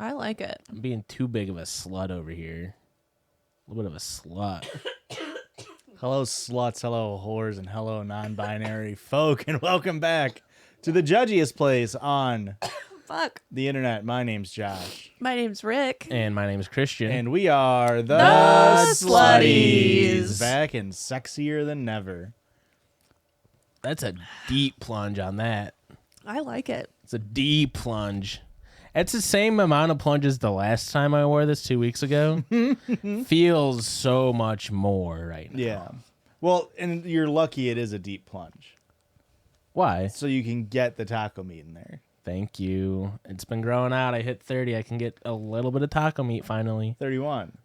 I like it. I'm being too big of a slut over here. A little bit of a slut. Hello, sluts. Hello, whores, and hello, non-binary folk, and welcome back to the Judgies place on Fuck. the internet. My name's Josh, My name's Rick. And my name is Christian. and we are the Slutties. back and sexier than ever. That's a deep plunge on that. I like it. It's a deep plunge. It's the same amount of plunges the last time I wore this 2 weeks ago. Feels so much more right now. Yeah. Well, and you're lucky it is a deep plunge, Why? so you can get the taco meat in there. Thank you. It's been growing out. I hit 30. I can get a little bit of taco meat finally. 31.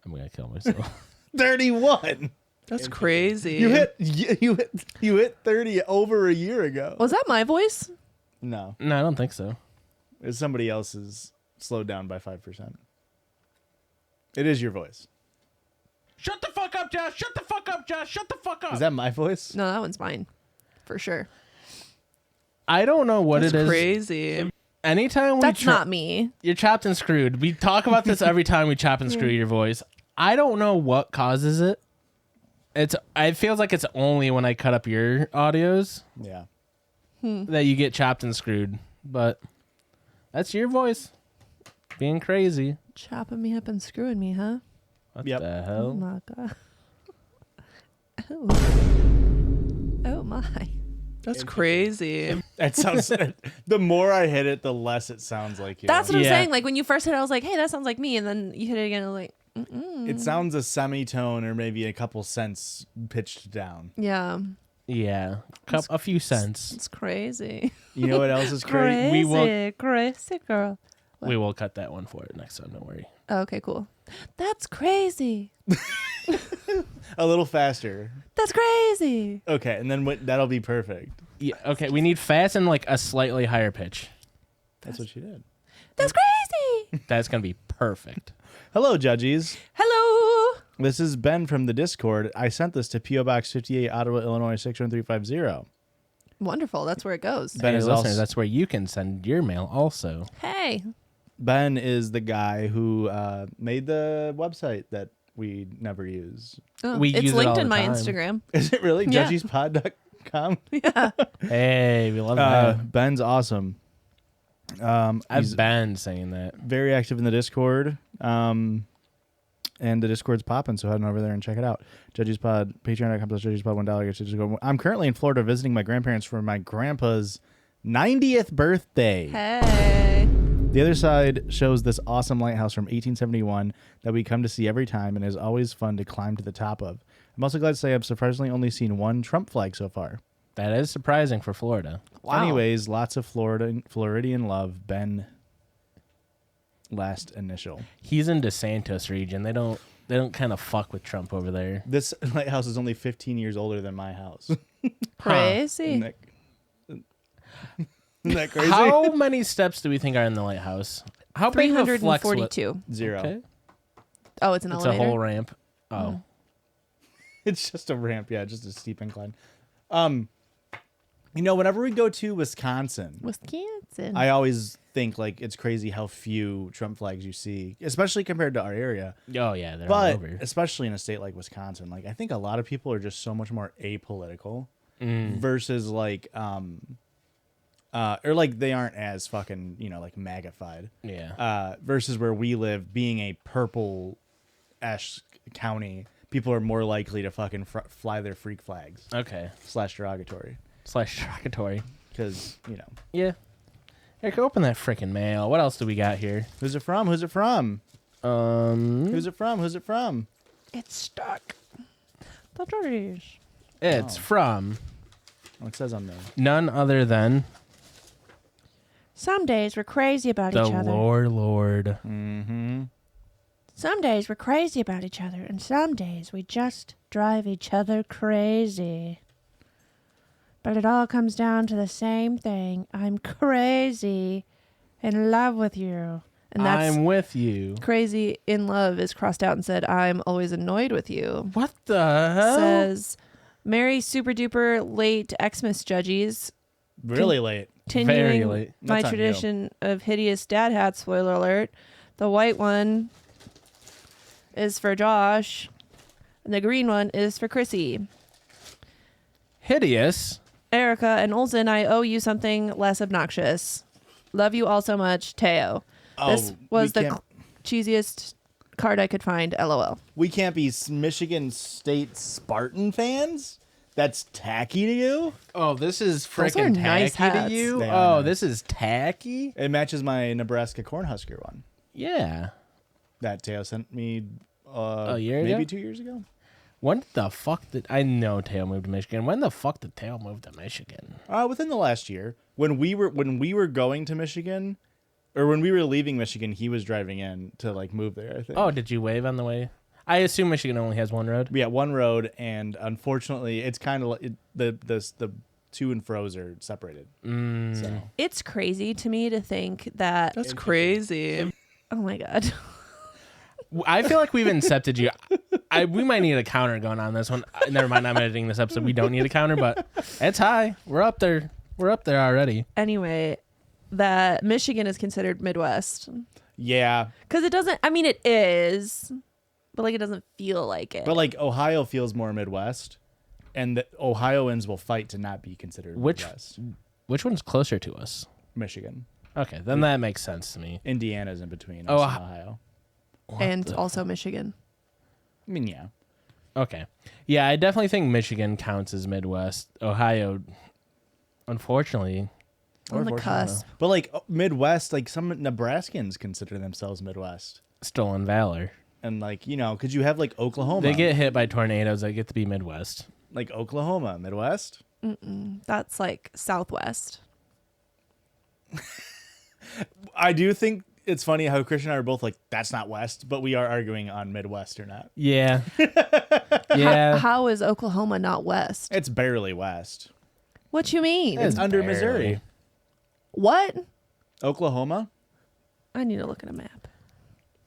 I'm going to kill myself. 31. That's crazy. You hit 30 over a year ago. Was that my voice? No, No, I don't think so. it's somebody else's slowed down by 5%. It is your voice. Shut the fuck up, Josh. Shut the fuck up, Josh. Shut the fuck up. Is that my voice? No, that one's mine. For sure. I don't know what That's it is. crazy. Anytime we That's not me. You're chopped and screwed. We talk about this every time we chop and screw your voice. I don't know what causes it. It feels like it's only when I cut up your audios Yeah. that you get chopped and screwed. But that's your voice being crazy. Chopping me up and screwing me, huh? What Yep. the Oh hell? my god. Oh my. That's crazy. That sounds. The more I hit it, the less it sounds like you. That's what I'm Yeah. saying. Like when you first hit it, I was like, hey, that sounds like me. And then you hit it again, I was like, It sounds a semitone or maybe a couple cents pitched down. yeah. Yeah. A few cents. It's crazy. You know what else is crazy? We will- Crazy girl. What? We will cut that one for it next time. Don't worry. Oh, okay, cool. That's crazy. A little faster. That's crazy. Okay, and then that'll be perfect. Yeah, okay, we need fast and like a slightly higher pitch. That's what you did. That's crazy. That's going to be perfect. Hello, Judgies. Hello. This is Ben from the Discord. I sent this to P.O. Box 58, Ottawa, Illinois 61350. Wonderful. That's where it goes. Ben Hey, is listeners, also- that's where you can send your mail also. Hey. Ben is the guy who made the website that we never use. Oh, We it's use it linked all in the my time. Instagram. Is it really? Yeah. Judgiespod.com? Yeah. Hey, we love that. Ben's awesome. I've He's been saying that. very active in the Discord. And the Discord's popping, so head on over there and check it out. Judgiespod, patreon.com/judgiespod, $1 gets you to go. I'm currently in Florida visiting my grandparents for my grandpa's 90th birthday. Hey. The other side shows this awesome lighthouse from 1871 that we come to see every time and is always fun to climb to the top of. I'm also glad to say I've surprisingly only seen one Trump flag so far. That is surprising for Florida. Wow. Anyways, lots of Floridian love. Ben, last initial. He's in DeSantis region. They don't kind of fuck with Trump over there. This lighthouse is only 15 years older than my house. Crazy. Isn't that crazy? How many steps do we think are in the lighthouse? How big of a flex? 342. Zero. Okay. Oh, it's an It's elevator? a whole ramp. Oh. It's just a ramp, yeah, just a steep incline. Whenever we go to Wisconsin, Wisconsin. I always think like it's crazy how few Trump flags you see, especially compared to our area. Oh, yeah. They're all But over. especially in a state like Wisconsin, like I think a lot of people are just so much more apolitical versus like or like they aren't as fucking, like MAGA-fied. Yeah. Versus where we live, being a purple-ash county, people are more likely to fucking fly their freak flags Okay. /derogatory. /derogatory. Because, Yeah. Eric, open that freaking mail. What else do we got here? who's it from? Who's it from? Who's it from? Who's it from? It's stuck. The Judgies. It's from Oh, it says on there. none other than Some days we're crazy about the each other. Lord. Mm-hmm. Some days we're crazy about each other, and some days we just drive each other crazy. But it all comes down to the same thing. I'm crazy in love with you. And that's I'm with you. crazy in love is crossed out and said, I'm always annoyed with you. What the hell? Says, Merry super duper late Xmas Judgies. Really late. Very Continuing late. my That's on you. tradition of hideous dad hats, spoiler alert, the white one is for Josh, and the green one is for Chrissy. Hideous. Erica and Olsen, I owe you something less obnoxious. Love you all so much, Teo. This was the cheesiest card I could find, LOL. We can't be Michigan State Spartan fans? That's tacky to you? Oh, this is Those are freaking nice tacky hats. to you? They are Oh, nice. this is tacky? It matches my Nebraska Cornhusker one Yeah. that Teo sent me A year maybe ago? 2 years ago. When the fuck did... I know Tail moved to Michigan. When the fuck did Tail move to Michigan? Within the last year. When we were going to Michigan, or when we were leaving Michigan, he was driving in to like move there, I think. Oh, did you wave on the way? I assume Michigan only has one road. Yeah, one road, and unfortunately, it's kind of the to and fro's are separated. So. It's crazy to me to think that. That's crazy. Oh my God. I feel like we've incepted you. We might need a counter going on this one. Never mind, I'm editing this episode. We don't need a counter, but it's high. We're up there. We're up there already. Anyway, that Michigan is considered Midwest. Yeah, Because it doesn't, I mean, it is, but like it doesn't feel like it. but like Ohio feels more Midwest, and the Ohioans will fight to not be considered Midwest. Which one's closer to us? Michigan, Okay, then that makes sense to me. Indiana's in between us Oh, and Ohio. and also Michigan. I mean, yeah. Okay. Yeah, I definitely think Michigan counts as Midwest. Ohio, unfortunately. On the Unfortunately, cusp. no. But like Midwest, like some Nebraskans consider themselves Midwest, Stolen valor. and like could you have like Oklahoma? They get hit by tornadoes. They get to be Midwest. like Oklahoma, Midwest. That's like Southwest. I do think it's funny how Christian and I are both like, that's not West, but we are arguing on Midwest or not. Yeah. Yeah. How is Oklahoma not West? It's barely West. What you mean? It's under barely. Missouri. What? Oklahoma? I need to look at a map.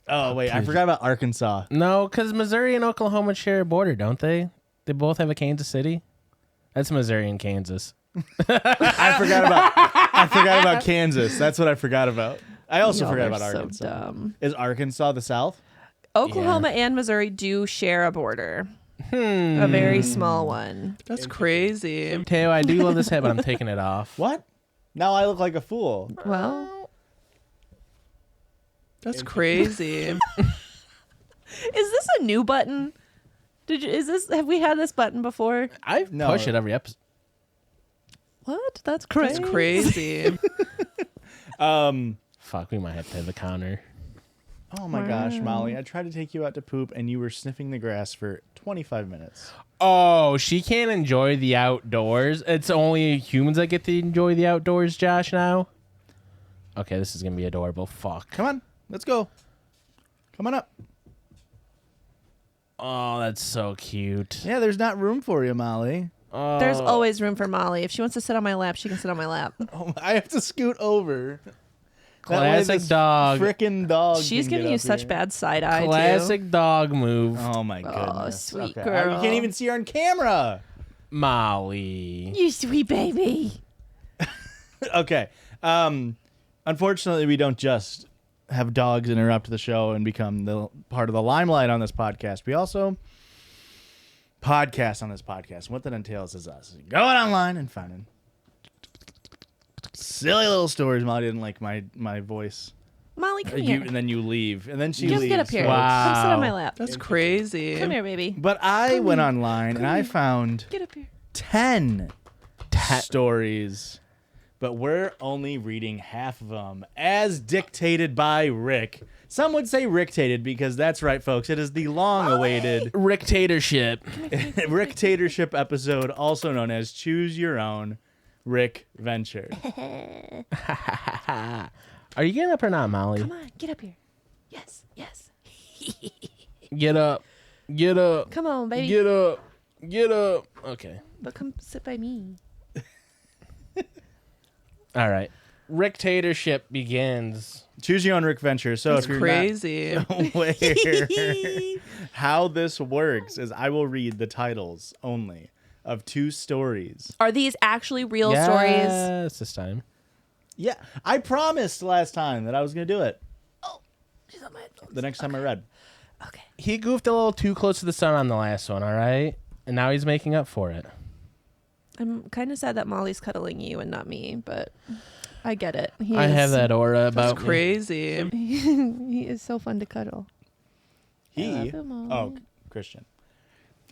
Oh, wait, I forgot about Arkansas. No, because Missouri and Oklahoma share a border, don't they? They both have a Kansas City. That's Missouri and Kansas. I forgot about Kansas. That's what I forgot about. I also Y'all forgot are about so Arkansas. dumb. Is Arkansas the South? Oklahoma and Missouri do share a border. A very small one. That's crazy. Teo, I do love this hat, but I'm taking it off. What? Now I look like a fool. Well, That's crazy. is this a new button? Have we had this button before? I No. push it every episode. What? That's crazy. That's crazy. Fuck, we might have to have the counter. Oh my gosh, Molly. I tried to take you out to poop and you were sniffing the grass for 25 minutes. Oh, she can't enjoy the outdoors. It's only humans that get to enjoy the outdoors, Josh, now? Okay, this is going to be adorable. Fuck. Come on, let's go. Come on up. Oh, that's so cute. Yeah, there's not room for you, Molly. Oh, There's always room for Molly. If she wants to sit on my lap, she can sit on my lap. Oh, I have to scoot over. classic dog. Freaking dog. She's can giving get you up such here. bad side eye, Classic dog move. Oh my goodness. sweet You girl. can't even see her on camera. Molly. too. You sweet baby. Okay. Unfortunately, we don't just have dogs interrupt the show and become the part of the limelight on this podcast. We also podcast on this podcast. What that entails is us going online and finding silly little stories. Molly didn't like my voice. Molly, come here. And then you leave. And then she Just leaves. get up here. folks. Wow. Come sit on my lap. That's crazy. Come here, baby. But I went online and I found Get up here. 10 stories, but we're only reading half of them as dictated by Rick. Some would say Ricktated because that's right, folks. It is the long-awaited Ricktatorship. Ricktatorship episode, also known as Choose Your Own Rickventure. Are you getting up or not, Molly? Come on, get up here. Yes, yes. Get up. Get up. Come on, baby. Get up. Get up. Okay. But come sit by me. All right. Ricktatorship begins. Choose Your Own Rickventure. So That's if you're crazy. not aware how this works is I will read the titles only. of 2 stories. Are these actually real stories? Yes, this time. Yeah, I promised last time that I was going to do it. She's on my headphones. The next time I read. Okay. He goofed a little too close to the sun on the last one, all right? And now he's making up for it. I'm kind of sad that Molly's cuddling you and not me, but I get it. I have that aura about That's me. crazy. He is so fun to cuddle. I love He. you, Molly. Oh, Christian.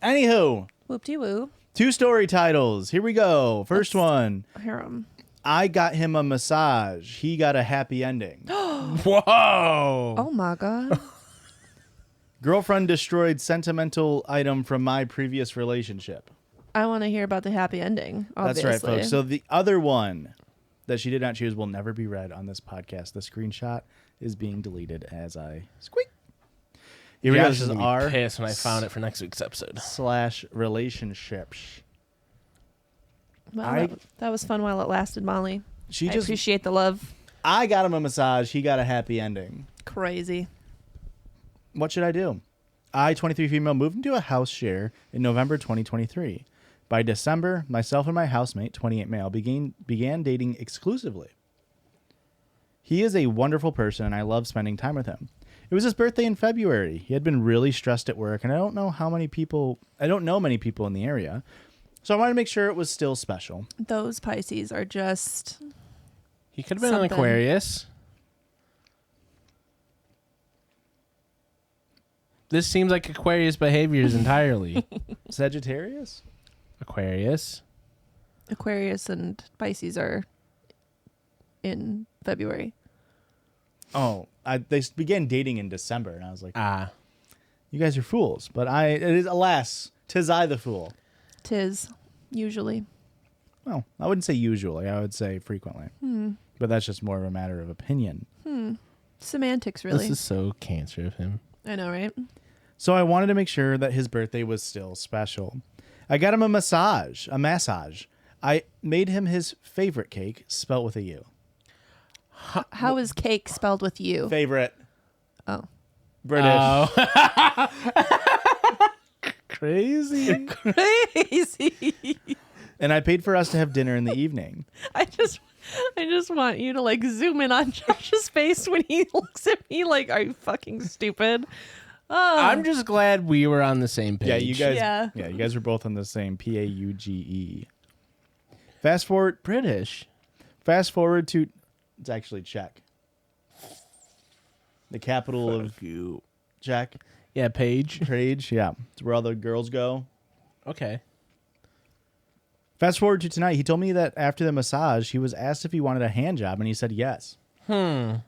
Anywho, Whoop-de-woo. 2 story titles. Here we go. First one. Harem. I got him a massage. He got a happy ending. Whoa! Oh my god. Girlfriend destroyed sentimental item from my previous relationship. I want to hear about the happy ending. Obviously. That's right, folks. So the other one that she did not choose will never be read on this podcast. The screenshot is being deleted as I squeak. Here we go. This is r pissed when I found it for next week's episode. / relationships. Well, that was fun while it lasted, Molly. She I just. appreciate the love. I got him a massage. He got a happy ending. Crazy. What should I do? I, 23 female, moved into a house share in November 2023. By December, myself and my housemate, 28 male, began dating exclusively. He is a wonderful person, and I love spending time with him. It was his birthday in February. He had been really stressed at work, and I don't know many people in the area, so I wanted to make sure it was still special. Those Pisces are just He could have been an Something. Aquarius. This seems like Aquarius behaviors entirely. Sagittarius? Aquarius. Aquarius and Pisces are in February. Oh, they began dating in December, and I was like, Ah. you guys are fools. But it is, alas, 'tis I the fool. Tis usually. Well, I wouldn't say usually. I would say frequently. But that's just more of a matter of opinion. Semantics, really. This is so Cancer of him. I know, right? So I wanted to make sure that his birthday was still special. I got him a massage. I made him his favorite cake, spelt with a U. How is cake spelled with U? Favorite. Oh. British. Crazy. Crazy. And I paid for us to have dinner in the evening. I just want you to like zoom in on Josh's face when he looks at me like, are you fucking stupid? Oh. I'm just glad we were on the same page. Yeah, you guys. Yeah. Yeah, you guys were both on the same PAUGE. Fast forward British. to. It's actually Czech. The capital of You. Czech. Yeah, Paige. Prague. Yeah, it's where all the girls go. Okay. Fast forward to tonight. He told me that after the massage, he was asked if he wanted a hand job, and he said yes. I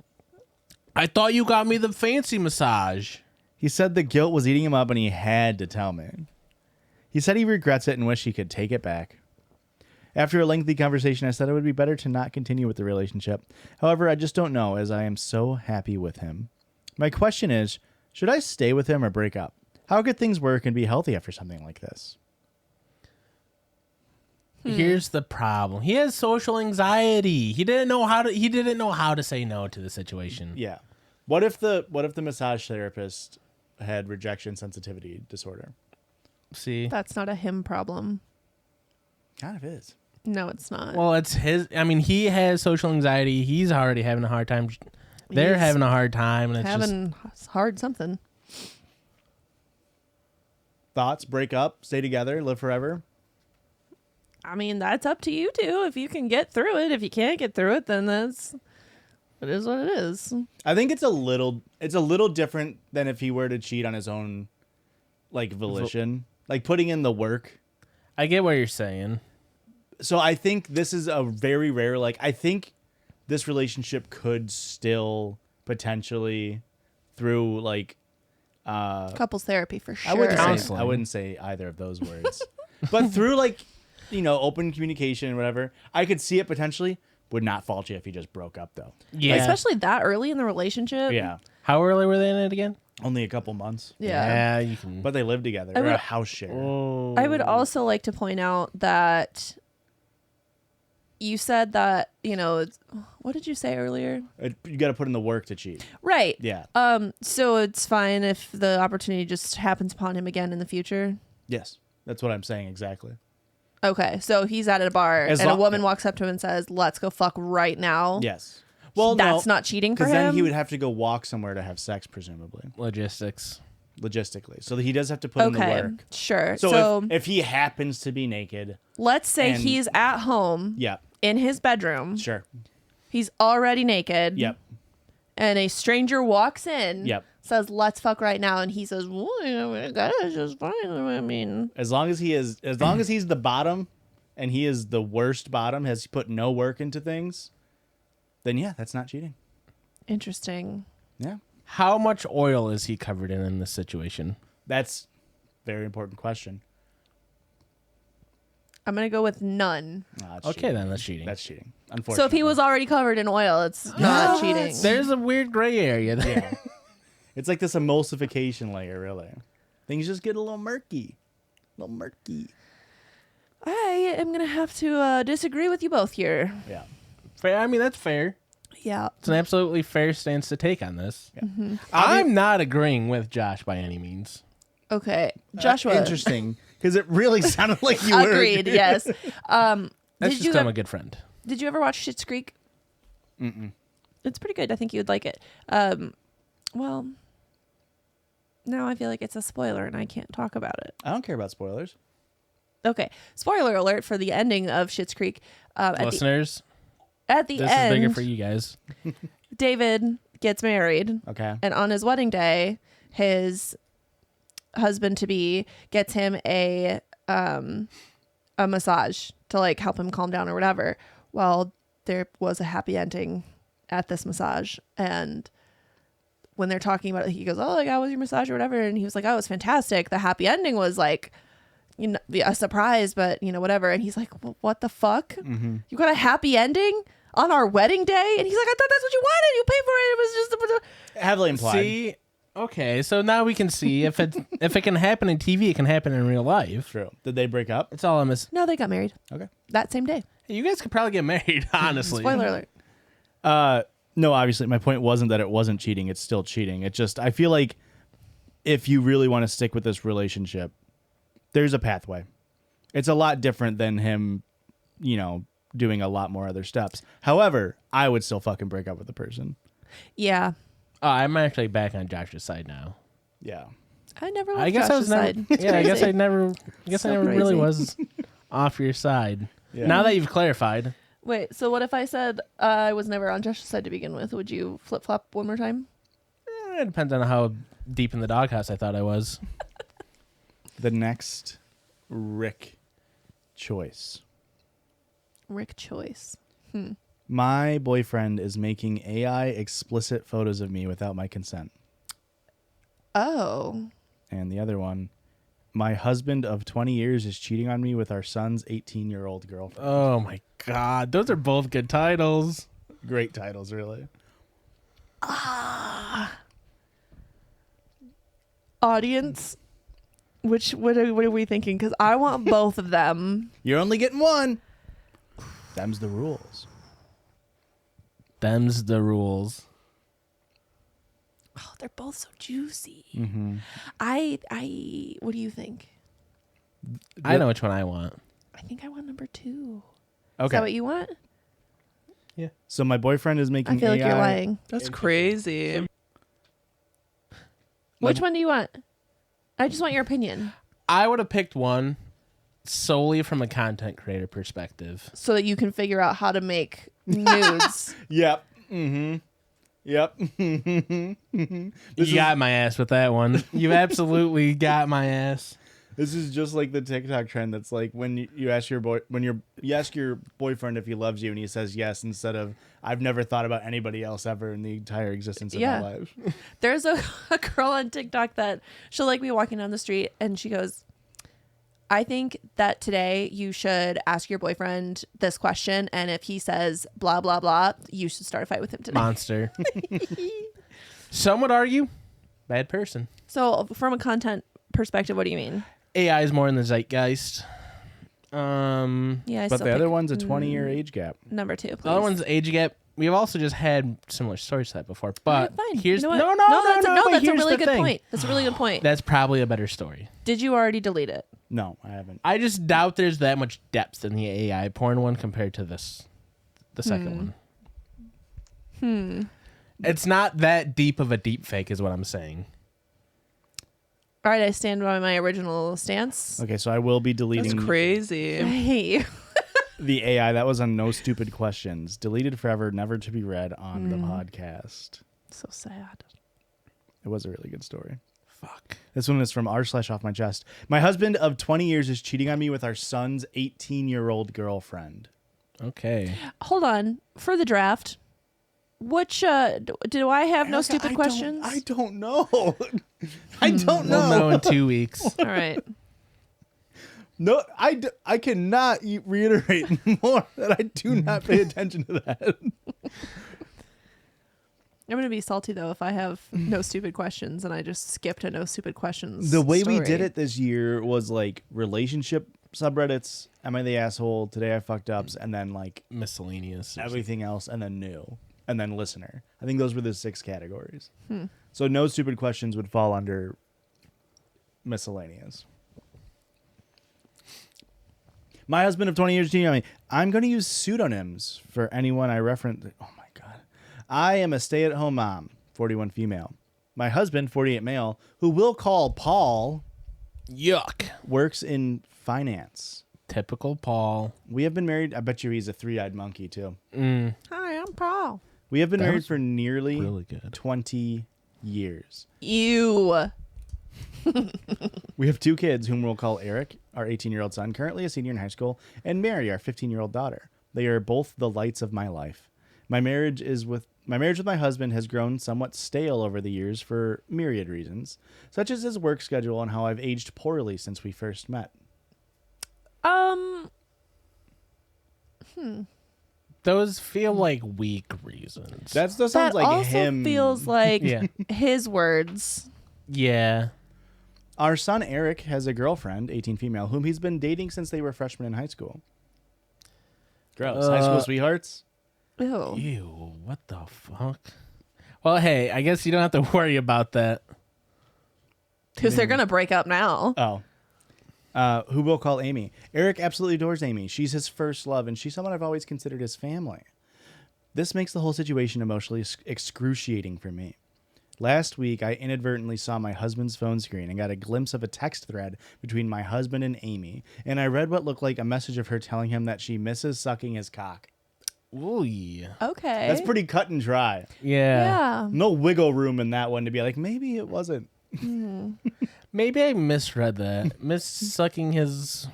thought you got me the fancy massage. He said the guilt was eating him up, and he had to tell me. He said he regrets it and wished he could take it back. After a lengthy conversation, I said it would be better to not continue with the relationship. However, I just don't know, as I am so happy with him. My question is, should I stay with him or break up? How could things work and be healthy after something like this? Here's the problem. He has social anxiety. He didn't know how to say no to the situation. Yeah. What if the massage therapist had rejection sensitivity disorder? See? That's not a him problem. Kind of is. No, it's not. Well, it's his. I mean, he has social anxiety. He's already having a hard time. They're He's having a hard time, and it's just having hard something. Thoughts? Break up? Stay together? Live forever? I mean, that's up to you two. If you can get through it. If you can't get through it, then it is what it is. I think it's a little different than if he were to cheat on his own, like, volition, like putting in the work. I get what you're saying. So I think this is a very rare, like, I think this relationship could still potentially through, like, Couples therapy for sure. Counseling. I wouldn't say either of those words, but through, like, you know, open communication and whatever, I could see it potentially. Would not fault you if you just broke up, though. Yeah. Especially that early in the relationship. Yeah. How early were they in it again? Only a couple months. Yeah. You can. But they live together. I They're would- a house share. Oh. I would also like to point out that you said that, you know, what did you say earlier? You got to put in the work to cheat. Right. Yeah. So it's fine if the opportunity just happens upon him again in the future. Yes. That's what I'm saying exactly. Okay, so he's at a bar As and a lo- woman walks up to him and says, "Let's go fuck right now." Yes. Well, That's no, not cheating for because him. then he would have to go walk somewhere to have sex, presumably, Logistics. logistically. So he does have to put in the Okay, work. sure. So, So, if he happens to be naked, let's say and- he's at home yeah, in his bedroom. sure, He's already naked. yep, And a stranger walks in. Yep. Says, "Let's fuck right now," and he says, "Well, that is just fine." I mean, as long as he's the bottom, and he is the worst bottom, has put no work into things, then yeah, that's not cheating. interesting. Yeah, How much oil is he covered in this situation? that's a very important question. I'm gonna go with none. Nah, that's Okay, cheating. then that's cheating. That's cheating. Unfortunately. So if he was already covered in oil, it's not cheating. There's a weird gray area there. yeah, it's like this emulsification layer. Really, things just get a little murky. I am gonna have to disagree with you both here. Yeah. Fair. I mean, that's fair. Yeah. It's an absolutely fair stance to take on this. Yeah. I'm not agreeing with Josh by any means. Okay, Joshua. Interesting, because it really sounded like you were. Agreed. Yes. That's Did just you 'cause I'm a good friend. Did you ever watch Schitt's Creek? Mm-mm. It's pretty good. I think you would like it. Well, now I feel like it's a spoiler and I can't talk about it. I don't care about spoilers. Okay, spoiler alert for the ending of Schitt's Creek. Listeners, At the this end, is bigger for you guys. David gets married, Okay. and on his wedding day, his husband to be gets him a massage to like help him calm down or whatever. Well, there was a happy ending at this massage, and when they're talking about it, he goes, "Oh, like how was your massage or whatever?" And he was like, "Oh, it was fantastic. The happy ending was like, you know, a surprise, but you know, whatever." And he's like, well, "What the fuck? Mm-hmm. You got a happy ending on our wedding day?" And he's like, "I thought that's what you wanted. You paid for it. It was just Heavily implied. See, okay, so now we can see if it can happen in TV, it can happen in real life. True. Did they break up? It's all No, they got married Okay. that same day. Hey, you guys could probably get married, honestly. Spoiler alert. No, obviously, my point wasn't that it wasn't cheating. It's still cheating. It's just, I feel like if you really want to stick with this relationship, there's a pathway. It's a lot different than him, you know, doing a lot more other steps. However, I would still fucking break up with the person. Yeah, Oh, I'm actually back on Josh's side now. Yeah. I never left I guess Josh's I was never. side. It's Yeah, I guess crazy. I never. I guess So I never really crazy. was off your side. Yeah. Now that you've clarified, Wait, so what if I said I was never on Josh's side to begin with? Would you flip flop one more time? it depends on how deep in the doghouse I thought I was. The next Rick choice. Rick choice. My boyfriend is making AI explicit photos of me without my consent. Oh, And the other one, my husband of 20 years is cheating on me with our son's 18-year-old girlfriend. Oh my god, those are both good titles. Great titles, really. audience. What are we thinking? Because I want both of them. You're only getting one. Them's the rules. Them's the rules. Oh, they're both so juicy. Mm-hmm. What do you think? I know which one I want. I think I want number 2. Is Okay. that what you want? So my boyfriend is making I feel like AI. you're lying. That's crazy. Which one do you want? I just want your opinion I would have picked one solely from a content creator perspective. so that you can figure out how to make nudes. Yep. Mm-hmm. Yep. You got my ass with that one. You absolutely got my ass. This is just like the TikTok trend. That's like when you ask your you ask your boyfriend if he loves you and he says yes instead of I've never thought about anybody else ever in the entire existence of Yeah. my life. There's a girl on TikTok that she'll like be walking down the street and she goes, "I think that today you should ask your boyfriend this question, and if he says blah blah blah, you should start a fight with him today." Monster. Some would argue, bad person. So from a content perspective, what do you mean? AI is more in the zeitgeist. Yeah, I But still the other pick one's a 20-year age gap. number 2. Please. The other one's age gap. we've also just had similar stories to that before. But Fine. here's You know no, what? no, that's but a here's really the good thing. point. That's a really good point. That's probably a better story. Did you already delete it? No, I haven't. I just doubt there's that much depth in the AI porn one compared to the second one. It's not that deep of a deep fake, is what I'm saying. All right, I stand by my original stance. Okay, so I will be deleting crazy. Hey. the AI that was on No Stupid Questions. Deleted forever, never to be read on the podcast. So sad. It was a really good story. Fuck. This one is from r/offmychest. My husband of 20 years is cheating on me with our son's 18-year-old girlfriend. Okay. Hold on. For the draft, which do I have no stupid questions? I don't know. I don't know. We'll know in 2 weeks. All right. No, I cannot reiterate more that I do not pay attention to that. I'm going to be salty, though, if I have no stupid questions and I just skipped a no stupid questions. The way we story. did it this year was like relationship subreddits, Am I the Asshole, Today I Fucked Ups, and then like Miscellaneous. everything else, and then new, and then listener. I think those were the 6 categories. So no stupid questions would fall under miscellaneous. My husband of 20 years cheating on me. I'm going to use pseudonyms for anyone I reference. Oh my God. I am a stay-at-home mom, 41 female. My husband, 48 male, who we'll call Paul, Yuck. works in finance. Typical Paul. We have been married. I bet you he's a 3-eyed monkey too. Mm. Hi, I'm Paul. We have been That married was for nearly really good. 20 years. Ew. We have 2 kids whom we'll call Eric, our 18-year-old son, currently a senior in high school, and Mary, our 15-year-old daughter. They are both the lights of my life. My marriage with my husband has grown somewhat stale over the years for myriad reasons, such as his work schedule and how I've aged poorly since we first met. Those feel like weak reasons. That sounds That like also him. feels like Yeah. his words. Yeah. Our son Eric has a girlfriend, 18 female, whom he's been dating since they were freshmen in high school. Gross. High school sweethearts? Ew. Ew. What the fuck? Well, hey, I guess you don't have to worry about that. Because they're going to break up now. Oh. Who we'll call Amy. Eric absolutely adores Amy. She's his first love, and she's someone I've always considered his family. This makes the whole situation emotionally excruciating for me. Last week, I inadvertently saw my husband's phone screen and got a glimpse of a text thread between my husband and Amy, and I read what looked like a message of her telling him that she misses sucking his cock. Ooh. Yeah. Okay. That's pretty cut and dry. Yeah. No wiggle room in that one to be like, maybe it wasn't. Maybe I misread that. Miss sucking his.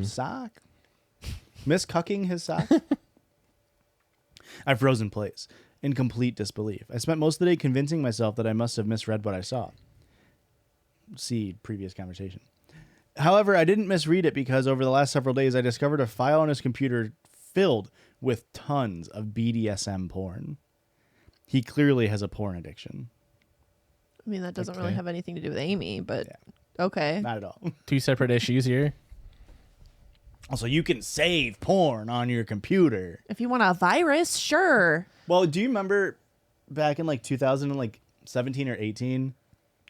Sock? Miss cucking his sock? I froze in place, in complete disbelief. I spent most of the day convincing myself that I must have misread what I saw. See previous conversation. However, I didn't misread it because over the last several days I discovered a file on his computer filled with tons of BDSM porn. He clearly has a porn addiction. I mean, that doesn't really Okay. have anything to do with Amy, but okay. Not at all. 2 separate issues here. Also, you can save porn on your computer. If you want a virus, sure. Well, do you remember back in like 2017 or 18?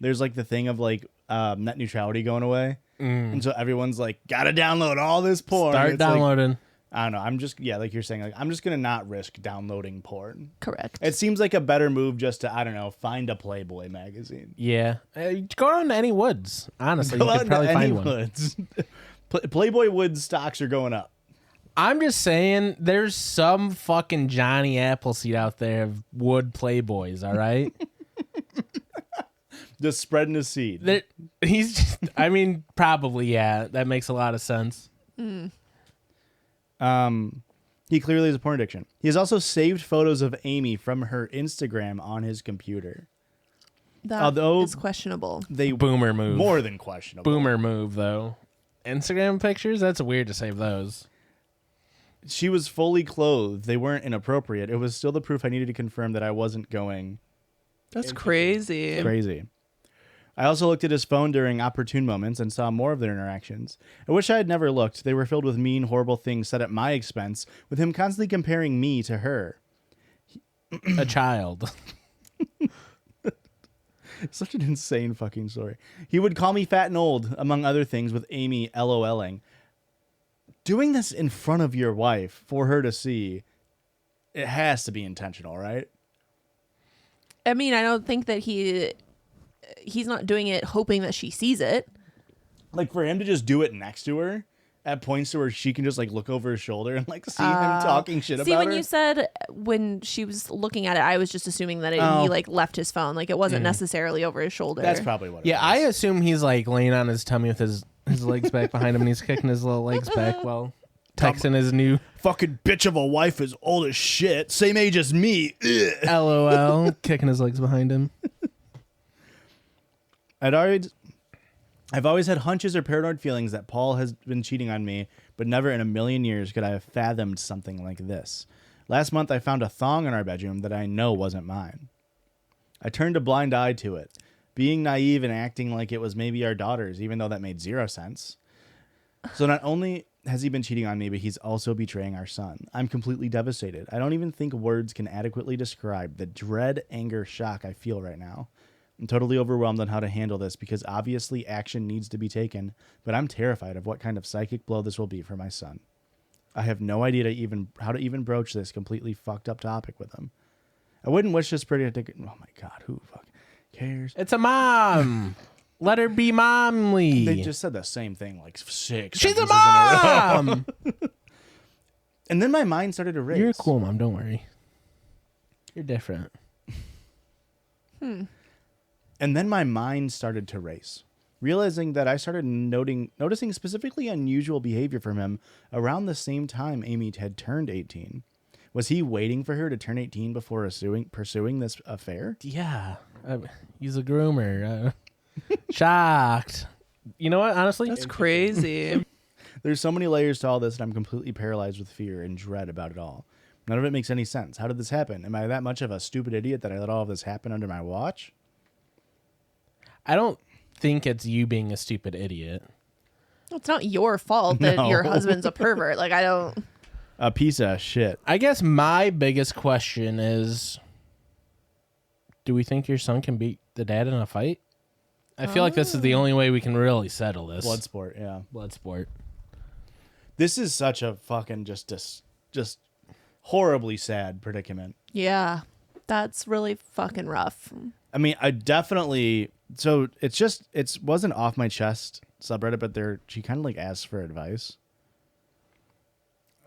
There's like the thing of like net neutrality going away, and so everyone's like, gotta download all this porn. Start It's like, downloading. I don't know. I'm just like you're saying, like I'm just gonna not risk downloading porn. Correct. It seems like a better move just to, I don't know, find a Playboy magazine. Yeah. Go on to any woods. Honestly, Go you out could to probably any find one. woods. Playboy Woods stocks are going up. I'm just saying, there's some fucking Johnny Appleseed out there of wood Playboys, all right? Just spreading the seed. He's just, I mean, probably, yeah. That makes a lot of sense. He clearly has a porn addiction. He has also saved photos of Amy from her Instagram on his computer. That although is questionable. They Boomer move. more than questionable. Boomer move, though. Instagram pictures? That's weird to save those. She was fully clothed. They weren't inappropriate. It was still the proof I needed to confirm that I wasn't going That's crazy. crazy. I also looked at his phone during opportune moments and saw more of their interactions. I wish I had never looked. They were filled with mean, horrible things said at my expense, with him constantly comparing me to her. a child. Such an insane fucking story. He would call me fat and old, among other things, with Amy LOLing. Doing this in front of your wife for her to see, it has to be intentional, right? I mean, I don't think that he's not doing it hoping that she sees it. Like, for him to just do it next to her at points to where she can just, like, look over his shoulder and, like, see him talking shit about her. See, when you said when she was looking at it, I was just assuming that he, like, left his phone. Like, it wasn't necessarily over his shoulder. That's probably what it Yeah, was. I assume he's like laying on his tummy with his legs back behind him, and he's kicking his little legs back while texting his new Fucking bitch of a wife is old as shit. Same age as me. Ugh. LOL, kicking his legs behind him. I've always had hunches or paranoid feelings that Paul has been cheating on me, but never in a million years could I have fathomed something like this. Last month, I found a thong in our bedroom that I know wasn't mine. I turned a blind eye to it, being naive and acting like it was maybe our daughter's, even though that made zero sense. So not only has he been cheating on me, but he's also betraying our son. I'm completely devastated. I don't even think words can adequately describe the dread, anger, shock I feel right now. I'm totally overwhelmed on how to handle this because obviously action needs to be taken, but I'm terrified of what kind of psychic blow this will be for my son. I have no idea how to even broach this completely fucked up topic with him. I wouldn't wish this pretty. Oh my God, who fuck cares? It's a mom. Let her be momly. They just said the same thing like 6 She's a sentences in a row. mom. And then my mind started to race. You're a cool mom. Don't worry. You're different. And then my mind started to race, realizing that I started noticing specifically unusual behavior from him around the same time Amy had turned 18. Was he waiting for her to turn 18 before pursuing this affair? Yeah. He's a groomer. Shocked. You know what? Honestly, That's crazy. There's so many layers to all this, and I'm completely paralyzed with fear and dread about it all. None of it makes any sense. How did this happen? Am I that much of a stupid idiot that I let all of this happen under my watch? I don't think it's you being a stupid idiot. It's not your fault that No. your husband's a pervert. Like, I don't. A piece of shit. I guess my biggest question is, do we think your son can beat the dad in a fight? I feel like this is the only way we can really settle this. Blood sport, yeah. Blood sport. This is such a fucking just horribly sad predicament. Yeah. That's really fucking rough. I mean, I definitely. So it wasn't off my chest subreddit, but she kind of like asked for advice.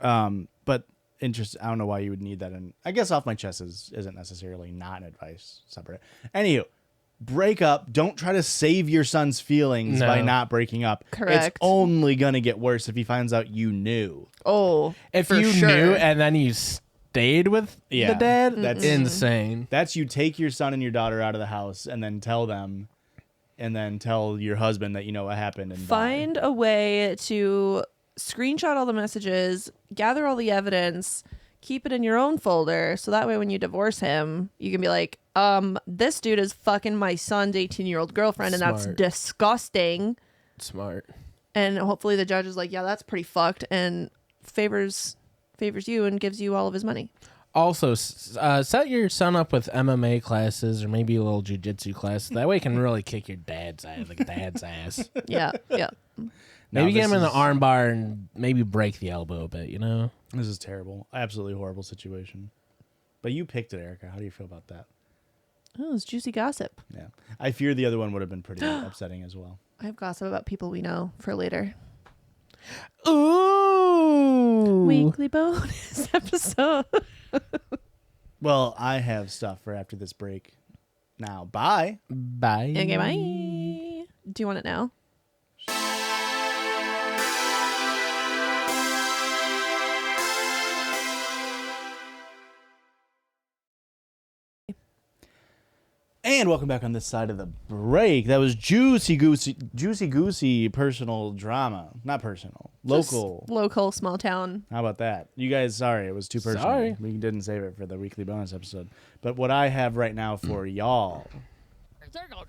But I don't know why you would need that. And I guess off my chest isn't necessarily not an advice subreddit. Anywho, break up. Don't try to save your son's feelings by not breaking up. Correct. It's only gonna get worse if he finds out you knew. Oh, If for you sure. knew and then you stayed with Yeah, the dad, that's- insane. That's you take your son and your daughter out of the house and then tell them, and then tell your husband that you know what happened. And Find a way to screenshot all the messages, gather all the evidence, keep it in your own folder, so that way when you divorce him, you can be like, this dude is fucking my son's 18-year-old girlfriend, and that's Smart. disgusting. Smart. And hopefully the judge is like, yeah, that's pretty fucked, and favors you and gives you all of his money. Also, set your son up with MMA classes or maybe a little jiu-jitsu class. That way he can really kick your dad's ass. Yeah, yeah. Maybe get this him in the is- arm bar and maybe break the elbow a bit, you know? This is terrible. Absolutely horrible situation. But you picked it, Erica. How do you feel about that? Oh, it's juicy gossip. Yeah. I fear the other one would have been pretty upsetting as well. I have gossip about people we know for later. Ooh. Weekly bonus episode. Well, I have stuff for after this break. Now, bye. Bye. Okay, bye. Do you want it now? And welcome back on this side of the break. That was juicy goosey personal drama. Not personal. Local. Just local, small town. How about that? You guys, sorry, it was too personal. Sorry. We didn't save it for the weekly bonus episode. But what I have right now for y'all. Circle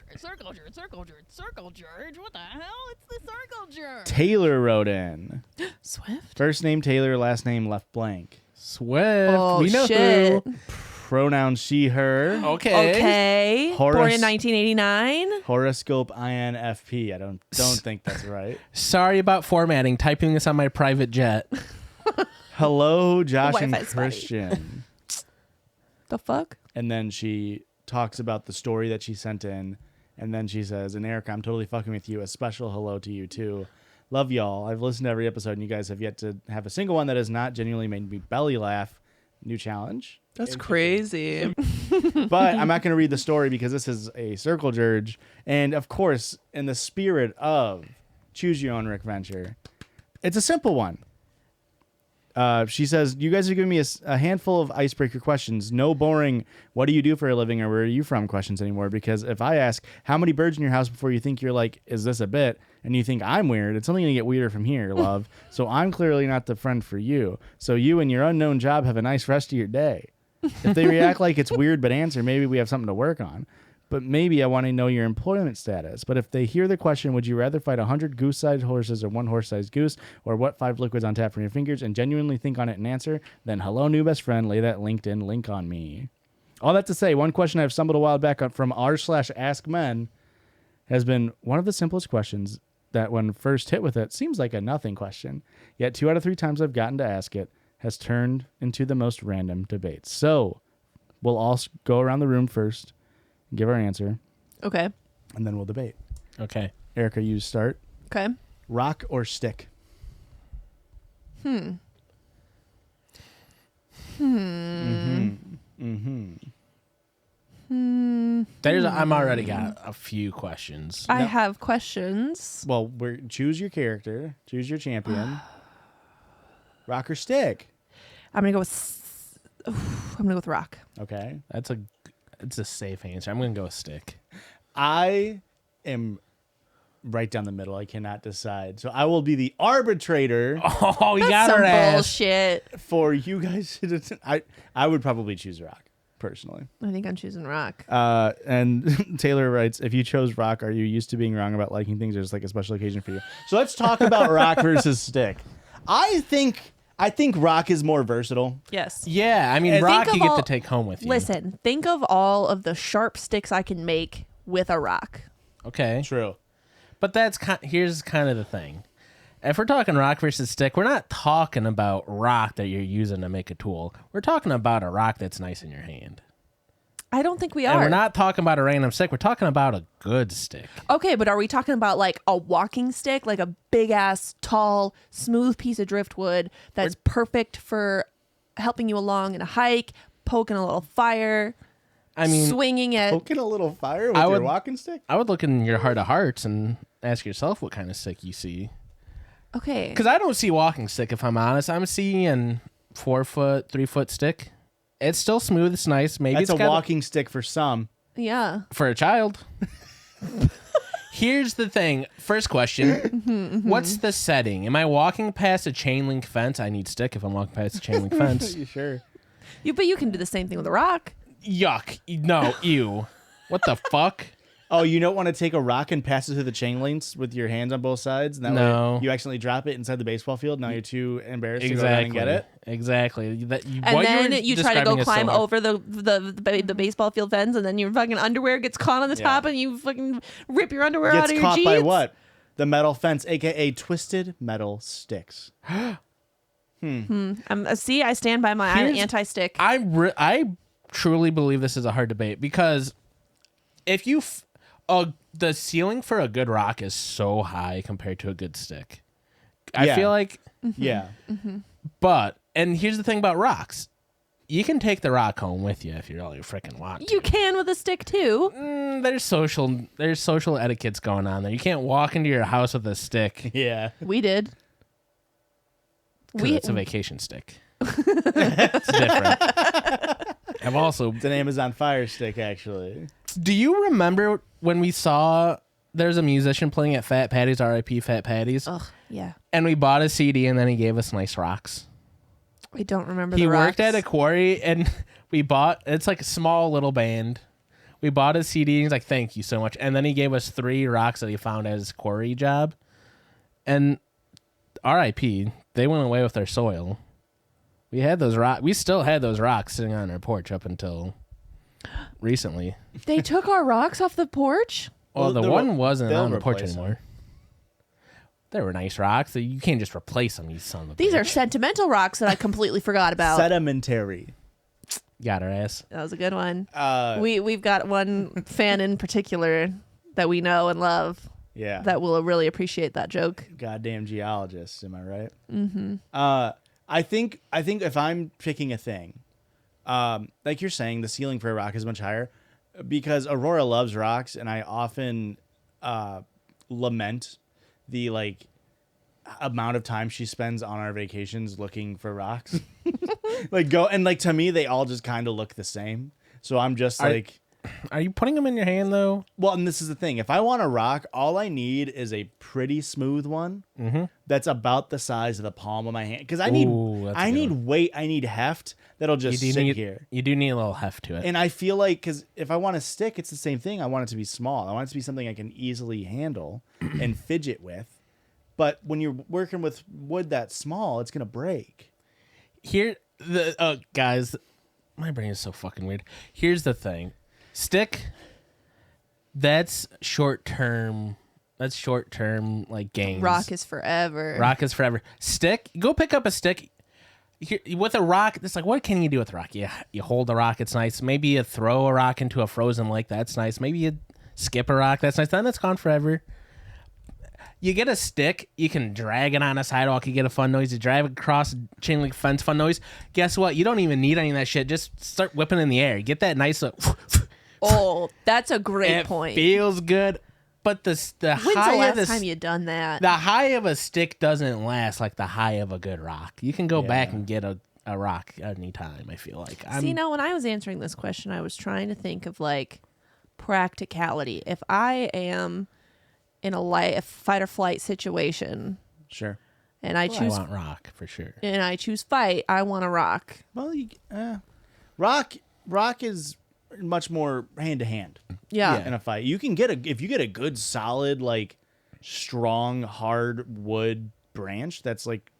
Jerdge. What the hell? It's the Circle Jerdge. Taylor wrote in. Swift? First name Taylor, last name left blank. Swift. Oh, we know shit. who. Pronoun she, her. Okay. Okay. Born Horace- in 1989. Horoscope INFP. I don't think that's right. Sorry about formatting. Typing this on my private jet. Hello, Josh and Wi-Fi's funny. Christian. The fuck? And then she talks about the story that she sent in. And then she says, and Erica, I'm totally fucking with you. A special hello to you, too. Love y'all. I've listened to every episode, and you guys have yet to have a single one that has not genuinely made me belly laugh. New challenge. That's crazy. But I'm not going to read the story because this is a Circle Jerdge. And, of course, in the spirit of Choose Your Own Rickventure, it's a simple one. She says, you guys are giving me a handful of icebreaker questions. No boring, what do you do for a living or where are you from questions anymore. Because if I ask, how many birds in your house before you think you're like, is this a bit? And you think I'm weird, it's only going to get weirder from here, love. So I'm clearly not the friend for you. So you and your unknown job have a nice rest of your day. If they react like it's weird but answer, maybe we have something to work on. But maybe I want to know your employment status. But if they hear the question, would you rather fight 100 goose-sized horses or one horse-sized goose, or what 5 liquids on tap from your fingers, and genuinely think on it and answer, then hello, new best friend, lay that LinkedIn link on me. All that to say, one question I've stumbled a while back on from r/askmen has been one of the simplest questions that when first hit with it seems like a nothing question. Yet 2 out of 3 times I've gotten to ask it has turned into the most random debates. So we'll all go around the room first, give our answer, Okay. and then we'll debate. Okay. Erica, you start. Okay. Rock or stick? Hmm. I'm already got a few questions. I have questions. Well, choose your character. Choose your champion. Rock or stick? I'm gonna go with. I'm gonna go with rock. Okay. It's a safe answer. I'm gonna go with stick. I am right down the middle. I cannot decide. So I will be the arbitrator Oh, you got That's some her ass. bullshit. for you guys. I would probably choose rock, personally. I think I'm choosing rock. And Taylor writes, if you chose rock, are you used to being wrong about liking things or just like a special occasion for you? So let's talk about rock versus stick. I think rock is more versatile. Yes. Yeah, I mean, Think rock of you get all- to take home with you. Listen, think of all of the sharp sticks I can make with a rock. Okay. True. But here's kind of the thing. If we're talking rock versus stick, we're not talking about rock that you're using to make a tool. We're talking about a rock that's nice in your hand. I don't think we And are. we're not talking about a random stick. We're talking about a good stick. Okay, but are we talking about like a walking stick, like a big ass, tall, smooth piece of driftwood that's perfect for helping you along in a hike, poking a little fire, I mean, swinging it? Poking a little fire with I your would- walking stick? I would look in your heart of hearts and ask yourself what kind of stick you see. Okay. Because I don't see walking stick, if I'm honest. I'm seeing 4 foot, 3 foot stick. It's still smooth. It's nice. Maybe That's it's a got walking stick for some. Yeah. for a child. Here's the thing. First question. What's the setting? Am I walking past a chain link fence? I need stick if I'm walking past a chain link fence. You sure? But you can do the same thing with a rock. Yuck. No, ew. What the fuck? Oh, you don't want to take a rock and pass it through the chain links with your hands on both sides? And that No. way you accidentally drop it inside the baseball field. Now you're too embarrassed to go down and get it? Exactly. And then you try to go climb over the baseball field fence, and then your fucking underwear gets caught on the top, and you fucking rip your underwear out Gets of your caught jeans. by what? The metal fence, a.k.a. twisted metal sticks. See, I stand by my Here's- anti-stick. I truly believe this is a hard debate because if you the ceiling for a good rock is so high compared to a good stick. I Yeah. feel like, Yeah. and here's the thing about rocks. You can take the rock home with you if you really freaking want to. You can with a stick too. There's social etiquettes going on there. You can't walk into your house with a stick. Yeah. We did. 'Cause We it's a vacation stick. It's different. I've also. It's an Amazon Fire Stick, actually. Do you remember when we saw there's a musician playing at Fat Patty's, R.I.P. Fat Patty's, Ugh, yeah. and we bought a CD and then he gave us nice rocks. I don't remember. He the rocks. worked at a quarry and it's like a small little band. We bought a CD and he's like, thank you so much. And then he gave us 3 rocks that he found at his quarry job. And R.I.P. They went away with their soil. We had those rock. We still had those rocks sitting on our porch up until recently. They took our rocks off the porch? Well, the they'll- one wasn't they'll on the porch replace them. anymore. They were nice rocks. You can't just replace them, you son of a These are bitch. sentimental rocks that I completely forgot about. Sedimentary. Got her ass. That was a good one. Uh, We've got one fan in particular that we know and love yeah. that will really appreciate that joke. Goddamn geologists, am I right? Mm-hmm. I think if I'm picking a thing, like you're saying, the ceiling for a rock is much higher because Aurora loves rocks, and I often lament the like amount of time she spends on our vacations looking for rocks. To me, they all just kind of look the same. So I'm just Are you putting them in your hand, though? well, and this is the thing. If I want a rock, all I need is a pretty smooth one that's about the size of the palm of my hand. Because I need weight, I need heft that'll just sit here. You do need a little heft to it. And I feel like, because if I want a stick, it's the same thing. I want it to be small. I want it to be something I can easily handle and fidget with. But when you're working with wood that small, it's going to break. Guys, my brain is so fucking weird. Here's the thing. Stick, that's short term like gains. Rock is forever. Rock is forever. Stick, go pick up a stick. Here, with a rock, it's like, what can you do with a rock? You hold a rock, it's nice. Maybe you throw a rock into a frozen lake, that's nice. Maybe you skip a rock, that's nice. Then it's gone forever. You get a stick, you can drag it on a sidewalk, you get a fun noise. You drive across chain link fence, fun noise. Guess what? You don't even need any of that shit. Just start whipping in the air. Get that nice. Oh, that's a great It point. feels good, but the When's high the last of the time you done that? the high of a stick doesn't last like the high of a good rock. You can go back and get a rock anytime. I feel like. See, now when I was answering this question, I was trying to think of like practicality. If I am in a fight or flight situation, Sure. and I I choose want rock for sure. and I choose fight, I want a rock. Well, rock is much more hand to hand. Yeah. In a fight, you can get if you get a good solid like strong hard wood branch that's like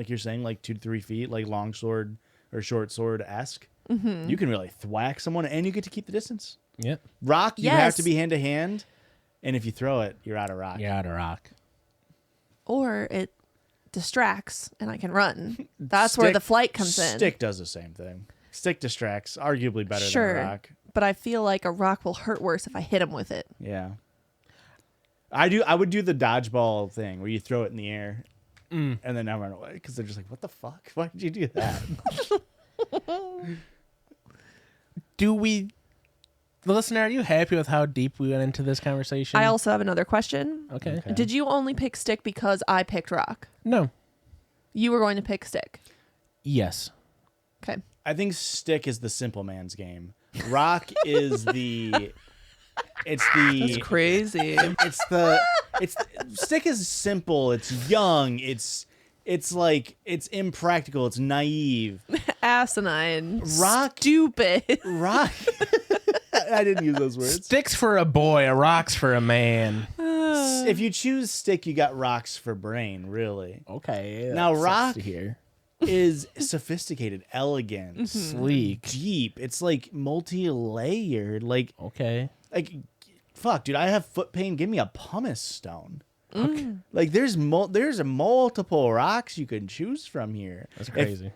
you're saying like 2 to 3 feet, like long sword or short sword esque. Mm-hmm. You can really thwack someone, and you get to keep the distance. Yep. Rock, you have Yes. to be hand to hand, and if you throw it, you're out of rock. You're out of rock. Or it distracts and I can run. That's where the flight comes in. Stick does the same thing. Stick distracts, arguably better Sure. than a rock. But I feel like a rock will hurt worse if I hit him with it. Yeah. I would do the dodgeball thing where you throw it in the air and then I run away because they're just like, what the fuck? Why did you do that? Listener, are you happy with how deep we went into this conversation? I also have another question. Okay. Did you only pick stick because I picked rock? No. You were going to pick stick. Yes. Okay. I think stick is the simple man's game. Rock is the That's crazy. stick is simple, it's young, it's impractical, it's naive. Asinine. Rock Stupid. rock I didn't use those words. Stick's for a boy, a rock's for a man. If you choose stick, you got rocks for brain, really. Okay. Now, that sucks rock to hear. Is sophisticated, elegant, Sleek. deep. It's like multi-layered. Like fuck, dude, I have foot pain. Give me a pumice stone. Okay. Like there's a multiple rocks you can choose from here. That's crazy.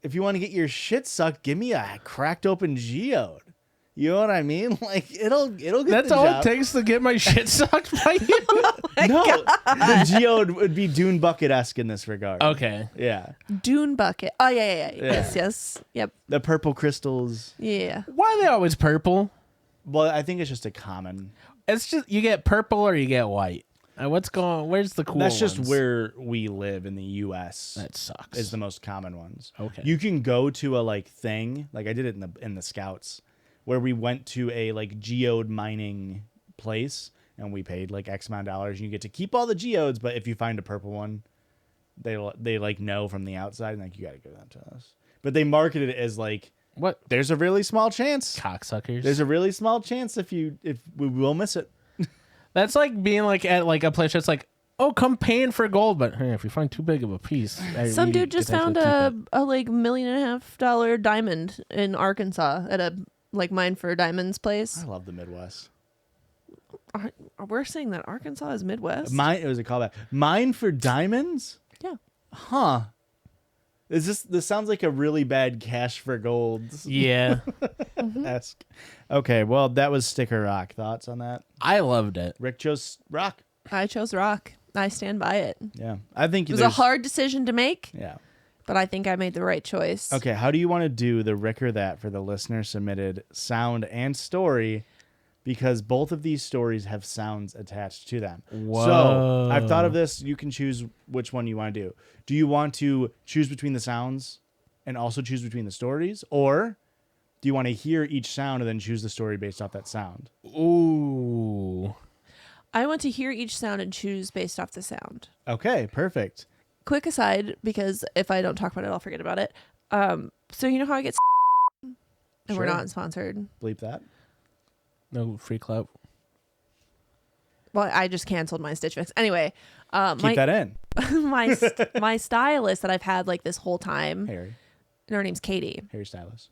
If you want to get your shit sucked, give me a cracked open geode. You know what I mean? Like it'll get That's the all job. it takes to get my shit sucked by you. No, the geode would be Dune Bucket-esque in this regard. Okay. Yeah. Dune bucket. Oh, yeah. Yes. Yep. The purple crystals. Yeah. Why are they always purple? Well, I think it's just a common. It's just you get purple or you get white. Where's the cool That's just ones? where we live in the U.S. That sucks. is the most common ones. Okay. You can go to a thing, like I did it in the Scouts, where we went to a geode mining place and we paid X amount of dollars. And you get to keep all the geodes, but if you find a purple one, they know from the outside and you got to give that to us. But they marketed it as what? There's a really small chance. Cocksuckers. There's a really small chance if we will miss it. That's like being at a place that's oh, come paying for gold, but hey, if you find too big of a piece, Some you dude just could found actually keep a like $1.5 million diamond in Arkansas at a like mine for diamonds place. I love the Midwest. We're saying that Arkansas is Midwest. It was a callback. Mine for diamonds? Yeah. Huh. This sounds like a really bad cash for gold it. Yeah, esque. Okay, well, that was Sticker Rock. Thoughts on that? I loved it. Rick chose rock. I chose rock. I stand by it. Yeah. I think It was a hard decision to make, Yeah. but I think I made the right choice. Okay, how do you want to do the Rick or that for the listener submitted sound and story? Because both of these stories have sounds attached to them. Whoa. So I've thought of this. You can choose which one you want to do. Do you want to choose between the sounds and also choose between the stories? Or do you want to hear each sound and then choose the story based off that sound? Ooh. I want to hear each sound and choose based off the sound. Okay, perfect. Quick aside, because if I don't talk about it, I'll forget about it. So you know how I get and we're Sure. not sponsored. Bleep that. No free clout. Well, I just canceled my Stitch Fix. Anyway, Keep that in. my stylist that I've had like this whole time, Harry. and her name's Katie. Harry Stylist.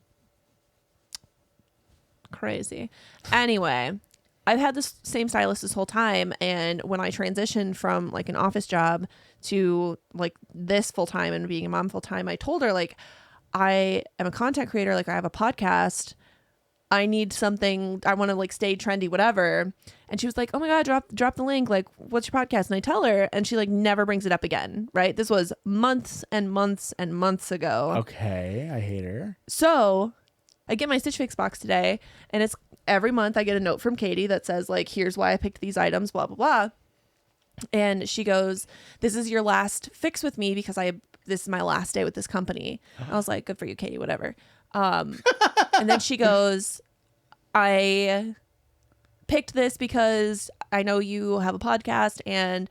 Crazy. Anyway, I've had this same stylist this whole time, and when I transitioned from like an office job to like this full time and being a mom full time, I told her like I am a content creator, like I have a podcast. I need something. I want to like stay trendy, whatever. And she was like, "Oh my god, drop the link. Like, what's your podcast?" And I tell her, and she like never brings it up again. Right? This was months and months and months ago. Okay, I hate her. So I get my Stitch Fix box today, and it's every month I get a note from Katie that says like, "Here's why I picked these items, blah blah blah." And she goes, "This is your last fix with me because this is my last day with this company." I was like, "Good for you, Katie, whatever." And then she goes, "I picked this because I know you have a podcast and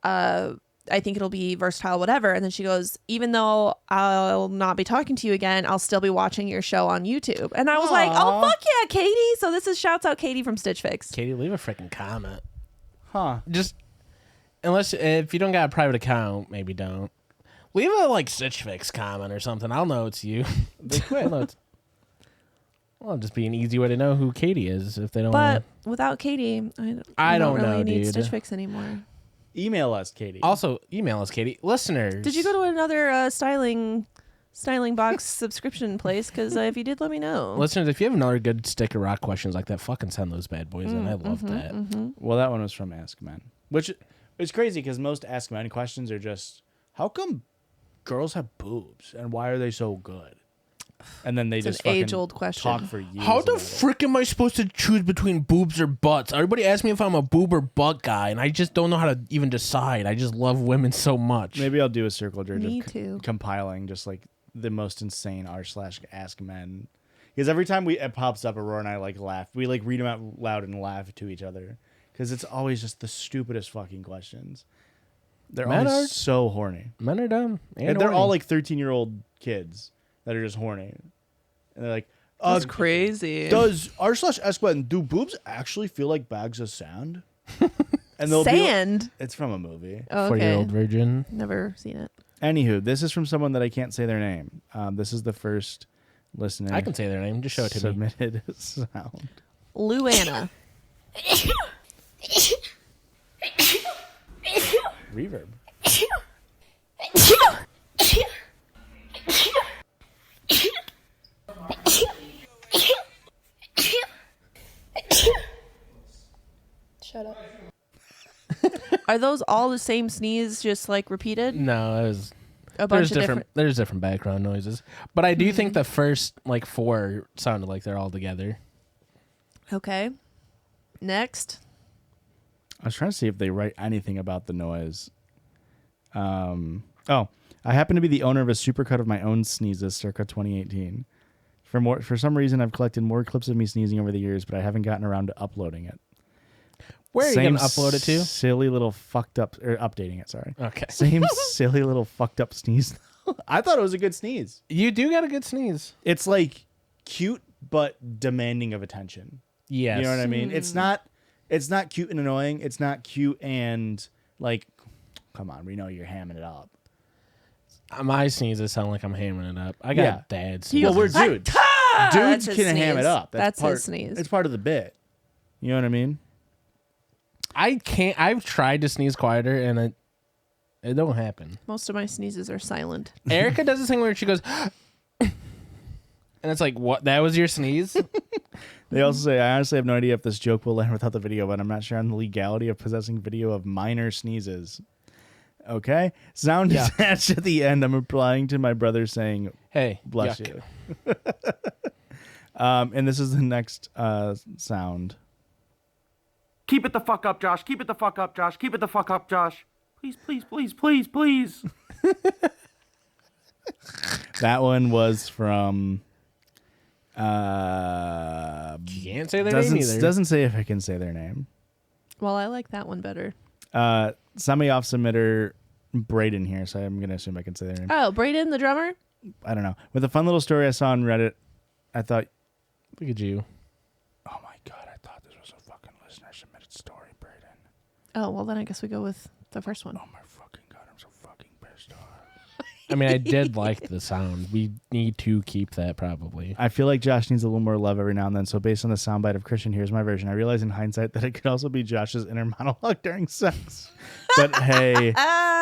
I think it'll be versatile, whatever." And then she goes, "Even though I'll not be talking to you again, I'll still be watching your show on YouTube." And I was like, "Oh, fuck yeah, Katie." So this is shouts out Katie from Stitch Fix. Katie, leave a freaking comment. Huh. Just unless if you don't got a private account, maybe don't. Leave a like Stitch Fix comment or something. I'll know it's you. They quit. Well, it'd just be an easy way to know who Katie is if they don't. But without Katie, I don't really know, need dude. Stitch Fix anymore. Email us, Katie. Also, email us, Katie. Listeners. Did you go to another styling box subscription place? Because if you did, let me know. Listeners, if you have another good sticker rock questions like that, fucking send those bad boys in. I love that. Well, that one was from Ask Men, which is crazy because most Ask Men questions are just, how come girls have boobs and why are they so good? And then they It's just an fucking age-old question. talk for years. How the about it. frick am I supposed to choose between boobs or butts? Everybody asks me if I'm a boob or butt guy, and I just don't know how to even decide. I just love women so much. Maybe I'll do a Circle Jerdge Me of too. compiling just like the most insane r/Ask Men. Because every time it pops up, Aurora and I like laugh. We like read them out loud and laugh to each other. Because it's always just the stupidest fucking questions. They're Men always are- so horny. Men are dumb. And they're all like 13-year-old kids that are just horny. And they're like, That's crazy. does r/Ask Men, do boobs actually feel like bags of sand? And they'll be like, Sand. it's from a movie. Oh, okay. 4-year-old virgin. Never seen it. Anywho, this is from someone that I can't say their name. This is the first listener. I can say their name. Just show it to me. submitted sound. Luana. Reverb. Shut up. Are those all the same sneeze, just like repeated? No, it was. A bunch There's of different. There's different background noises, but I do think the first like 4 sounded like they're all together. Okay. Next. I was trying to see if they write anything about the noise. Oh, I happen to be the owner of a supercut of my own sneezes circa 2018. For some reason, I've collected more clips of me sneezing over the years, but I haven't gotten around to uploading it. Where are you gonna upload it to? Silly little fucked up, or updating it. Sorry. Okay. Same silly little fucked up sneeze. I thought it was a good sneeze. You do got a good sneeze. It's like cute but demanding of attention. Yes. You know what I mean? It's not cute and annoying. It's not cute and like come on, we know you're hamming it up. My sneezes sound like I'm hammering it up. I got Yeah. dad Well, sneezes. we're dudes. That's Dudes his can ham sneeze. it up. That's part, his sneeze. It's part of the bit. You know what I mean? I can't. I've tried to sneeze quieter, and it don't happen. Most of my sneezes are silent. Erica does this thing where she goes, and it's like, what? That was your sneeze? They also say, I honestly have no idea if this joke will land without the video, but I'm not sure on the legality of possessing video of minor sneezes. Okay. Sound attached at the end. I'm replying to my brother saying, Hey, bless yuck. you. And this is the next sound. Keep it the fuck up, Josh. Keep it the fuck up, Josh. Keep it the fuck up, Josh. Please, please, please, please, please. That one was from... Can't say their name either. Doesn't say if I can say their name. Well, I like that one better. Semi-off submitter Braden here, so I'm going to assume I can say their name. Oh, Braden, the drummer? I don't know. With a fun little story I saw on Reddit, I thought, Look at you. oh my God, I thought this was a fucking listener-submitted story, Braden. Oh, well, then I guess we go with the first one. Oh my fucking God, I'm so fucking pissed off. I mean, I did like the sound. We need to keep that probably. I feel like Josh needs a little more love every now and then, so based on the soundbite of Christian, here's my version. I realize in hindsight that it could also be Josh's inner monologue during sex. But hey,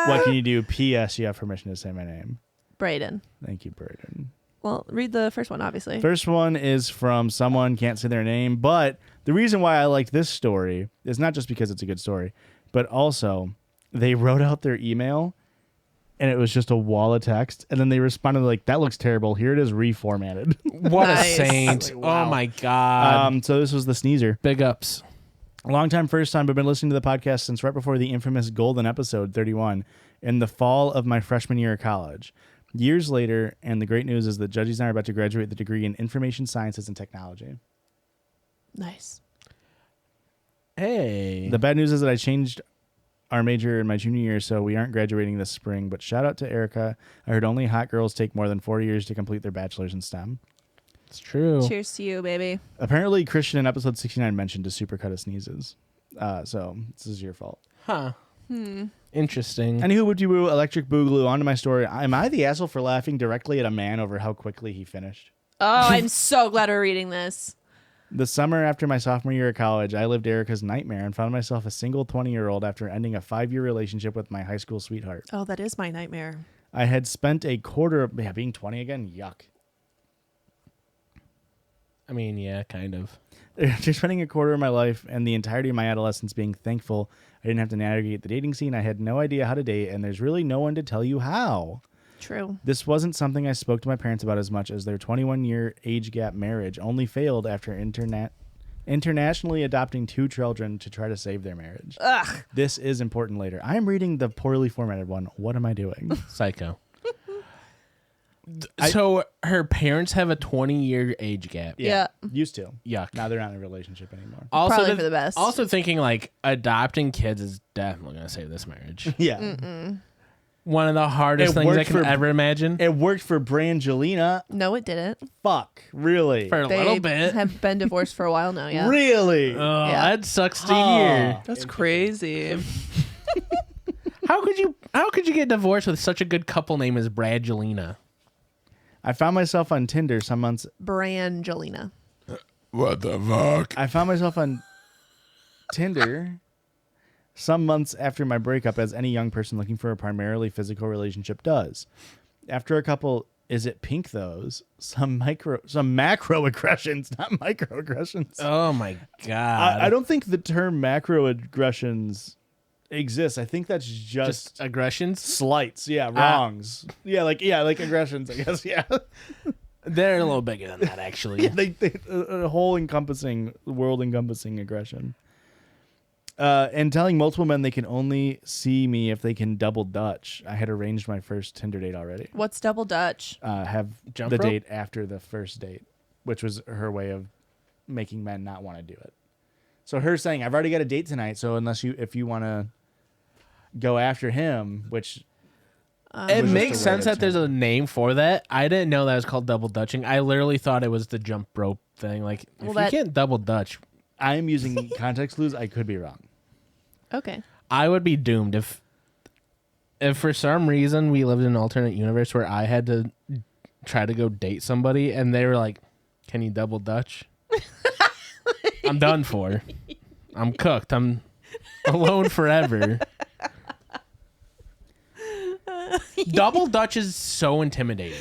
what can you do? P.S. You have permission to say my name. Braden. Thank you, Braden. Well, read the first one, obviously. First one is from someone, can't say their name, but the reason why I liked this story is not just because it's a good story, but also they wrote out their email and it was just a wall of text, and then they responded like, that looks terrible. Here it is reformatted. What Nice. a saint. Wow. Oh my God. So this was the sneezer. Big ups. Long time, first time, but been listening to the podcast since right before the infamous golden episode 31 in the fall of my freshman year of college. Years later, and the great news is that Judgies and I are about to graduate the degree in information sciences and technology. Nice. Hey. The bad news is that I changed our major in my junior year, so we aren't graduating this spring. But shout out to Erica. I heard only hot girls take more than 4 years to complete their bachelor's in STEM. It's true. Cheers to you, baby. Apparently, Christian in episode 69 mentioned to supercut his sneezes. So this is your fault. Huh. Interesting. Anywho, would you woo, electric boogaloo, on to my story. Am I the asshole for laughing directly at a man over how quickly he finished? Oh, I'm so glad we're reading this. The summer after my sophomore year of college, I lived Erica's nightmare and found myself a single 20-year-old after ending a 5-year relationship with my high school sweetheart. Oh, that is my nightmare. I had spent a quarter of... Yeah, being 20 again? Yuck. I mean, yeah, kind of. After spending a quarter of my life and the entirety of my adolescence being thankful I didn't have to navigate the dating scene, I had no idea how to date, and there's really no one to tell you how. True. This wasn't something I spoke to my parents about as much as their 21-year age gap marriage only failed after internationally adopting 2 children to try to save their marriage. Ugh. This is important later. I am reading the poorly formatted one. What am I doing? Psycho. So her parents have a 20-year age gap. Yeah. Used to. Yuck. Now they're not in a relationship anymore. Also Probably for the best. Also thinking like adopting kids is definitely going to save this marriage. Yeah. One of the hardest It things I worked can for- ever imagine. It worked for Brangelina. No, it didn't. Fuck. Really? For a They little bit. have been divorced for a while now, yeah. Really? Oh, Yeah. that sucks to hear. That's crazy. How could you get divorced with such a good couple name as Bradgelina? I found myself on Tinder some months... Brangelina. What the fuck? I found myself on Tinder some months after my breakup, as any young person looking for a primarily physical relationship does. After a couple, is it pink those? Some macroaggressions, not microaggressions. Oh my god. I don't think the term macroaggressions exists. I think that's just aggressions. slights. Yeah, wrongs. Like aggressions, I guess. Yeah. They're a little bigger than that, actually. A whole encompassing, world encompassing aggression. And telling multiple men they can only see me if they can double Dutch. I had arranged my first Tinder date already. What's double Dutch? Have Jump the rope? date after the first date, which was her way of making men not want to do it. So her saying, "I've already got a date tonight, so if you want to go after him," which It was makes just a sense way that there's a name for that. I didn't know that was called double dutching. I literally thought it was the jump rope thing. Like, Well, if that- you can't double dutch, I'm using context clues. I could be wrong. Okay. I would be doomed if if for some reason we lived in an alternate universe where I had to try to go date somebody and they were like, "Can you double Dutch?" I'm done for. I'm cooked. I'm alone forever. Double Dutch is so intimidating.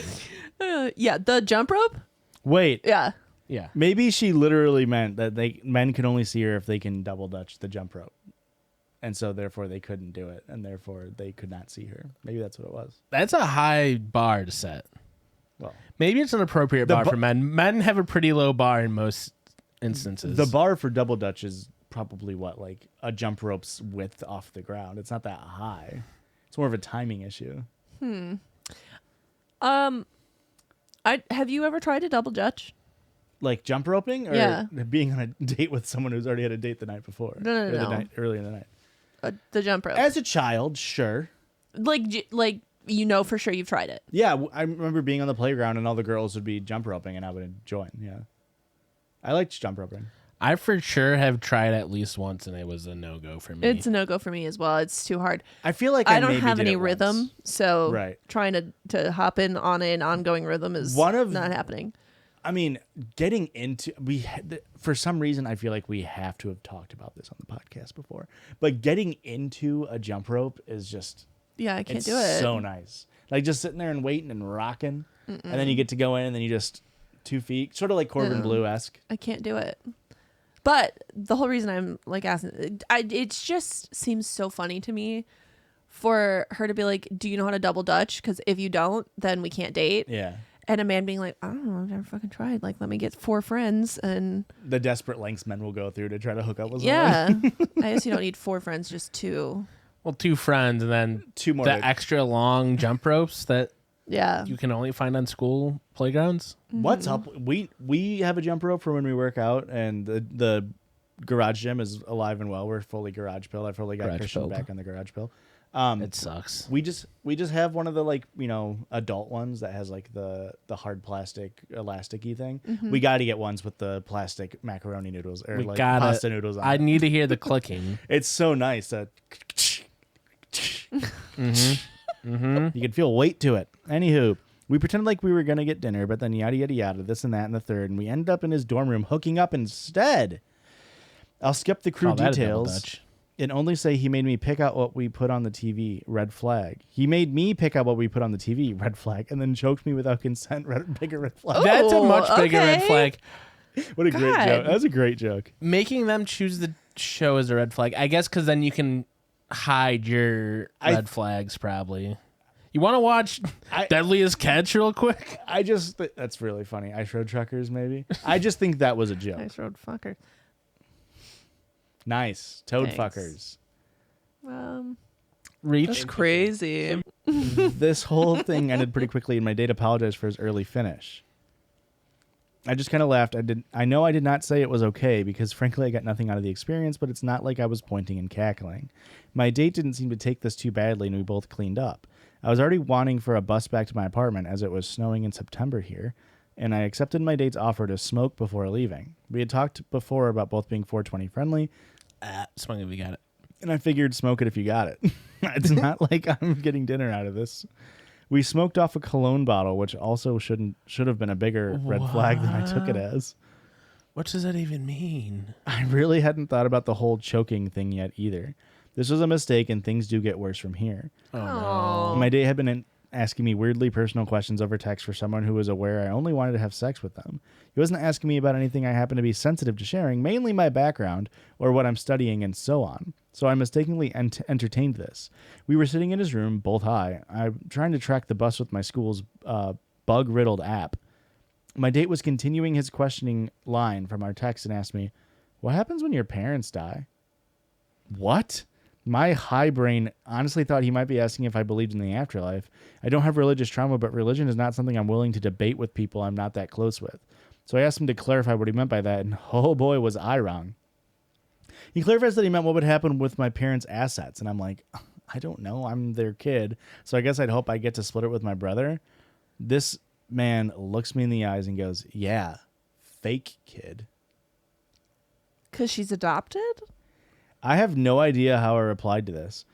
Yeah, the jump rope. Wait, Yeah. Yeah. maybe she literally meant that men can only see her if they can double Dutch the jump rope. And so therefore they couldn't do it, and therefore they could not see her. Maybe that's what it was. That's a high bar to set. Well, Maybe it's an appropriate bar for men. Men have a pretty low bar in most instances. the bar for double Dutch is probably what, like a jump rope's width off the ground. It's not that high. It's more of a timing issue. Have you ever tried a double Dutch? Like jump roping, or Yeah. being on a date with someone who's already had a date the night before? No. Or the night, early in the night. The jump rope. As a child, sure. Like you know for sure you've tried it. Yeah, I remember being on the playground and all the girls would be jump roping and I would join. Yeah, I liked jump roping. I for sure have tried at least once, and it was a no-go for me. It's a no go for me as well. It's too hard. I feel like I don't maybe have did any it rhythm, once. so Right. trying to hop in on an ongoing rhythm is not happening. I mean, getting into for some reason I feel like we have to have talked about this on the podcast before. But getting into a jump rope is just Yeah, I can't it's do it. so nice. Like just sitting there and waiting and rocking, and then you get to go in and then you just 2 feet, sort of like Corbin Bleu-esque. I can't do it. But the whole reason I'm like asking, it just seems so funny to me for her to be like, "Do you know how to double Dutch? Because if you don't, then we can't date." Yeah. And a man being like, "I don't know, I've never fucking tried. Like, let me get 4 friends and The desperate lengths men will go through to try to hook up with someone. yeah." I guess you don't need 4 friends, just 2. Well, 2 friends, and then 2 more. the extra long jump ropes that Yeah. you can only find on school playgrounds. What's up? We have a jump rope for when we work out, and the garage gym is alive and well. We're fully garage pilled. I've fully got Garage Christian pilled. back on the garage pill. It sucks. We just have one of the, like, you know, adult ones that has like the hard plastic elasticy thing. We got to get ones with the plastic macaroni noodles or We like gotta- pasta noodles on I it. need to hear the clicking. It's so nice that you can feel weight to it. Anywho, we pretended like we were gonna get dinner, but then yada yada yada, this and that and the third, and we ended up in his dorm room hooking up instead. I'll skip the crew Call that a double details Dutch. and only say he made me pick out what we put on the TV. Red flag. He made me pick out what we put on the TV. Red flag, and then choked me without consent. Bigger red flag. That's a much bigger red okay. flag. What a great God. joke. That's a great joke. Making them choose the show is a red flag. I guess because then you can hide your red flags, probably. You want to watch Deadliest Catch real quick? I just that's really funny. Ice Road Truckers, maybe. I just think that was a joke. Nice road fucker. Nice. Toad Thanks. fuckers. Reach. That's crazy. This whole thing ended pretty quickly, and my date apologized for his early finish. I just kind of laughed. I know I did not say it was okay because, frankly, I got nothing out of the experience, but it's not like I was pointing and cackling. My date didn't seem to take this too badly, and we both cleaned up. I was already wanting for a bus back to my apartment as it was snowing in September here, and I accepted my date's offer to smoke before leaving. We had talked before about both being 420 friendly, Smoke if we got it. and I figured smoke it if you got it. It's not like I'm getting dinner out of this. We smoked off a cologne bottle, which also should have been a bigger red flag than I took it as. What does that even mean? I really hadn't thought about the whole choking thing yet either. This was a mistake, and things do get worse from here. Oh, no. My date had been asking me weirdly personal questions over text for someone who was aware I only wanted to have sex with them. He wasn't asking me about anything I happen to be sensitive to sharing, mainly my background or what I'm studying and so on. So I mistakenly entertained this. We were sitting in his room, both high. I'm trying to track the bus with my school's bug-riddled app. My date was continuing his questioning line from our text and asked me, "What happens when your parents die?" What? My high brain honestly thought he might be asking if I believed in the afterlife. I don't have religious trauma, but religion is not something I'm willing to debate with people I'm not that close with. So I asked him to clarify what he meant by that, and oh boy, was I wrong. He clarifies that he meant what would happen with my parents' assets, and I'm like, I don't know. I'm their kid, so I guess I'd hope I get to split it with my brother. This man looks me in the eyes and goes, "Yeah, fake kid." 'Cause she's adopted? I have no idea how I replied to this.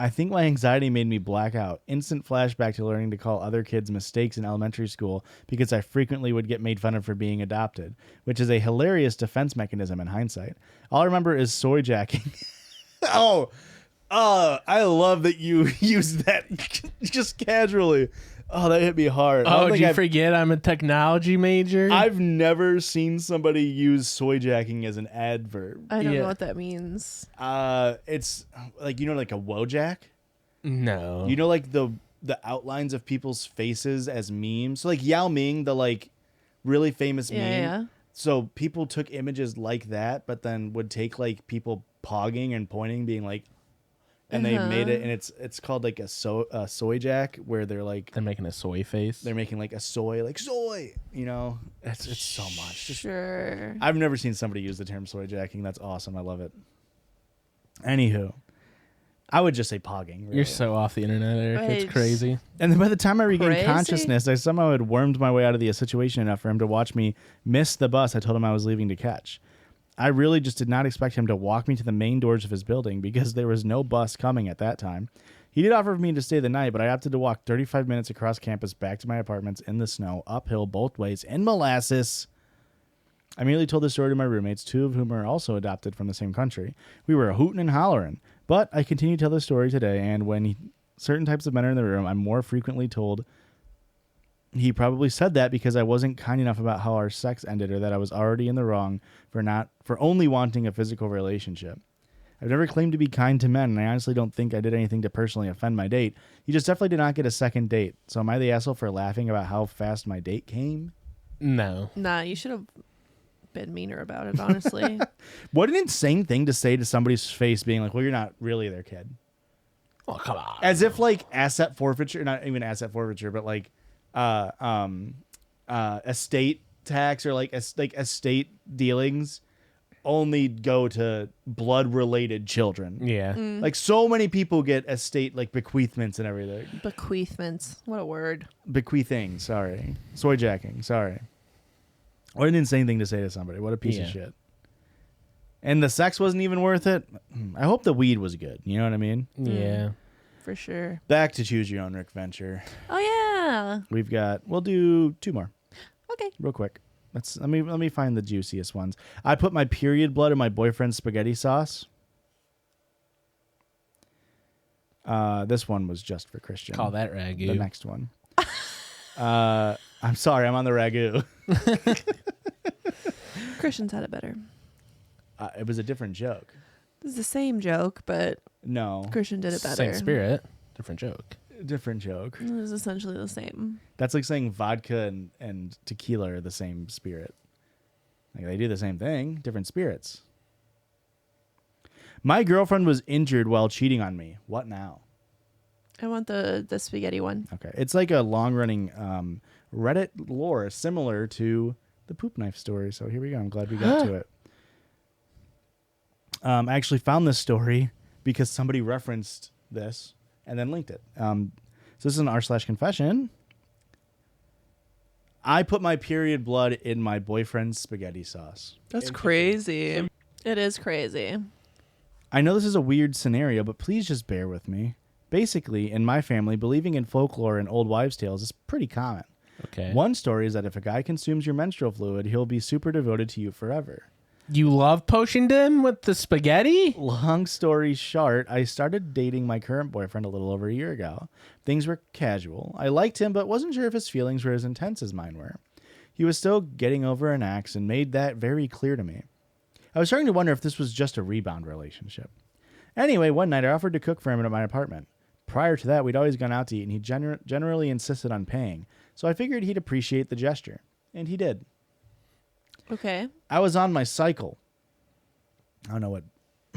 I think my anxiety made me black out. Instant flashback to learning to call other kids mistakes in elementary school because I frequently would get made fun of for being adopted, which is a hilarious defense mechanism in hindsight. All I remember is soy jacking. I love that you used that just casually. Oh, that hit me hard. Oh, did you forget I'm a technology major? I've never seen somebody use soy jacking as an adverb. I don't know what that means. It's like, like a Wojak? No. You know, like the outlines of people's faces as memes? So like Yao Ming, the like really famous meme. Yeah. So people took images like that, but then would take like people pogging and pointing, being like, and they made it, and it's called like a soy jack, where they're making a soy face. They're making like a soy, like soy. It's so much. Sure. I've never seen somebody use the term soy jacking. That's awesome. I love it. Anywho, I would just say pogging. Really. You're so off the internet, Eric. It's crazy. And then by the time I regained consciousness, I somehow had wormed my way out of the situation enough for him to watch me miss the bus I told him I was leaving to catch. I really just did not expect him to walk me to the main doors of his building because there was no bus coming at that time. He did offer me to stay the night, but I opted to walk 35 minutes across campus back to my apartments in the snow, uphill both ways, in molasses. I merely told the story to my roommates, 2 of whom are also adopted from the same country. We were hooting and hollering, but I continue to tell the story today, and when certain types of men are in the room, I'm more frequently told he probably said that because I wasn't kind enough about how our sex ended, or that I was already in the wrong for only wanting a physical relationship. I've never claimed to be kind to men, and I honestly don't think I did anything to personally offend my date. He just definitely did not get a second date. So am I the asshole for laughing about how fast my date came? No. Nah, you should have been meaner about it, honestly. What an insane thing to say to somebody's face, being like, well, you're not really their kid. Oh, come on. As if like asset forfeiture, not even asset forfeiture, but like estate tax or like estate dealings only go to blood related children. Yeah. Like so many people get estate like bequeathments and everything. Bequeathments. What a word. Bequeathing, sorry. Soy jacking, sorry. What an insane thing to say to somebody. What a piece of shit. And the sex wasn't even worth it. I hope the weed was good. You know what I mean? Yeah. For sure. Back to choose your own Rickventure. Oh yeah. We'll do 2 more. Okay. Real quick. Let me find the juiciest ones. I put my period blood in my boyfriend's spaghetti sauce. This one was just for Christian. Call that ragu. The next one. I'm sorry, I'm on the ragu. Christian's had it better. It was a different joke. This is the same joke, but No. Christian did it better. Same spirit. Different joke. Different joke. It was essentially the same. That's like saying vodka and tequila are the same spirit. Like they do the same thing, different spirits. My girlfriend was injured while cheating on me. What now? I want the spaghetti one. Okay. It's like a long-running Reddit lore similar to the poop knife story. So here we go. I'm glad we got to it. I actually found this story because somebody referenced this and then linked it. So this is an r/confession. I put my period blood in my boyfriend's spaghetti sauce. That's crazy. It is crazy. I know this is a weird scenario, but please just bear with me. Basically, in my family, believing in folklore and old wives' tales is pretty common. Okay. One story is that if a guy consumes your menstrual fluid, he'll be super devoted to you forever. You love potioned him with the spaghetti? Long story short, I started dating my current boyfriend a little over a year ago. Things were casual. I liked him, but wasn't sure if his feelings were as intense as mine were. He was still getting over an ex and made that very clear to me. I was starting to wonder if this was just a rebound relationship. Anyway, one night I offered to cook for him at my apartment. Prior to that, we'd always gone out to eat, and he generally insisted on paying, so I figured he'd appreciate the gesture. And he did. Okay. I was on my cycle. I don't know what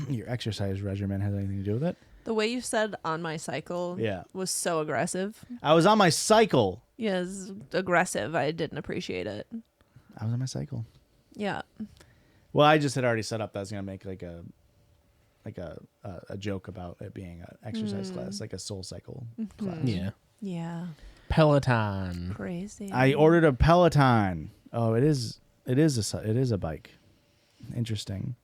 your exercise regimen has anything to do with it. The way you said on my cycle was so aggressive. I was on my cycle. Yes, aggressive. I didn't appreciate it. I was on my cycle. Yeah. Well, I just had already set up that I was going to make like a joke about it being an exercise class, like a soul cycle class. Yeah. Yeah. Peloton. Crazy. I ordered a Peloton. Oh, it is a bike. Interesting.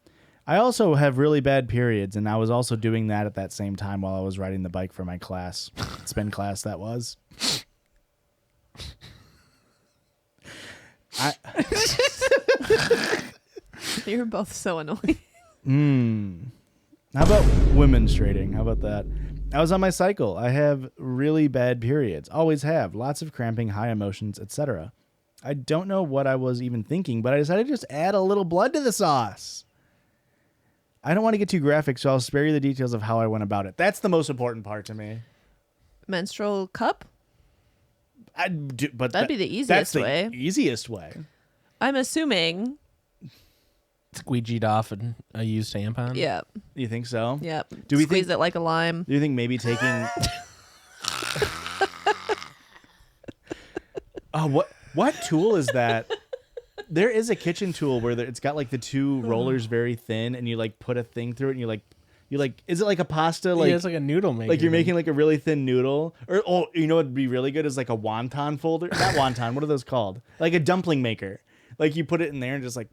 I also have really bad periods, and I was also doing that at that same time while I was riding the bike for my class, spin class that was. You're both so annoying. How about women's trading? How about that? I was on my cycle. I have really bad periods. Always have. Lots of cramping, high emotions, etc. I don't know what I was even thinking, but I decided to just add a little blood to the sauce. I don't want to get too graphic, so I'll spare you the details of how I went about it. That's the most important part to me. Menstrual cup? But That'd be the easiest way. That's the easiest way. I'm assuming. Squeegeed off a used tampon. Yeah. You think so? Yep. Do we Squeeze think it like a lime? Do you think maybe taking? What tool is that? There is a kitchen tool where it's got like the two rollers very thin, and you like put a thing through it, and you like. Is it like a pasta? Like it's like a noodle maker. Like you're making like a really thin noodle, or you know what'd be really good is like a wonton folder. Not wonton. What are those called? Like a dumpling maker. Like you put it in there and just like.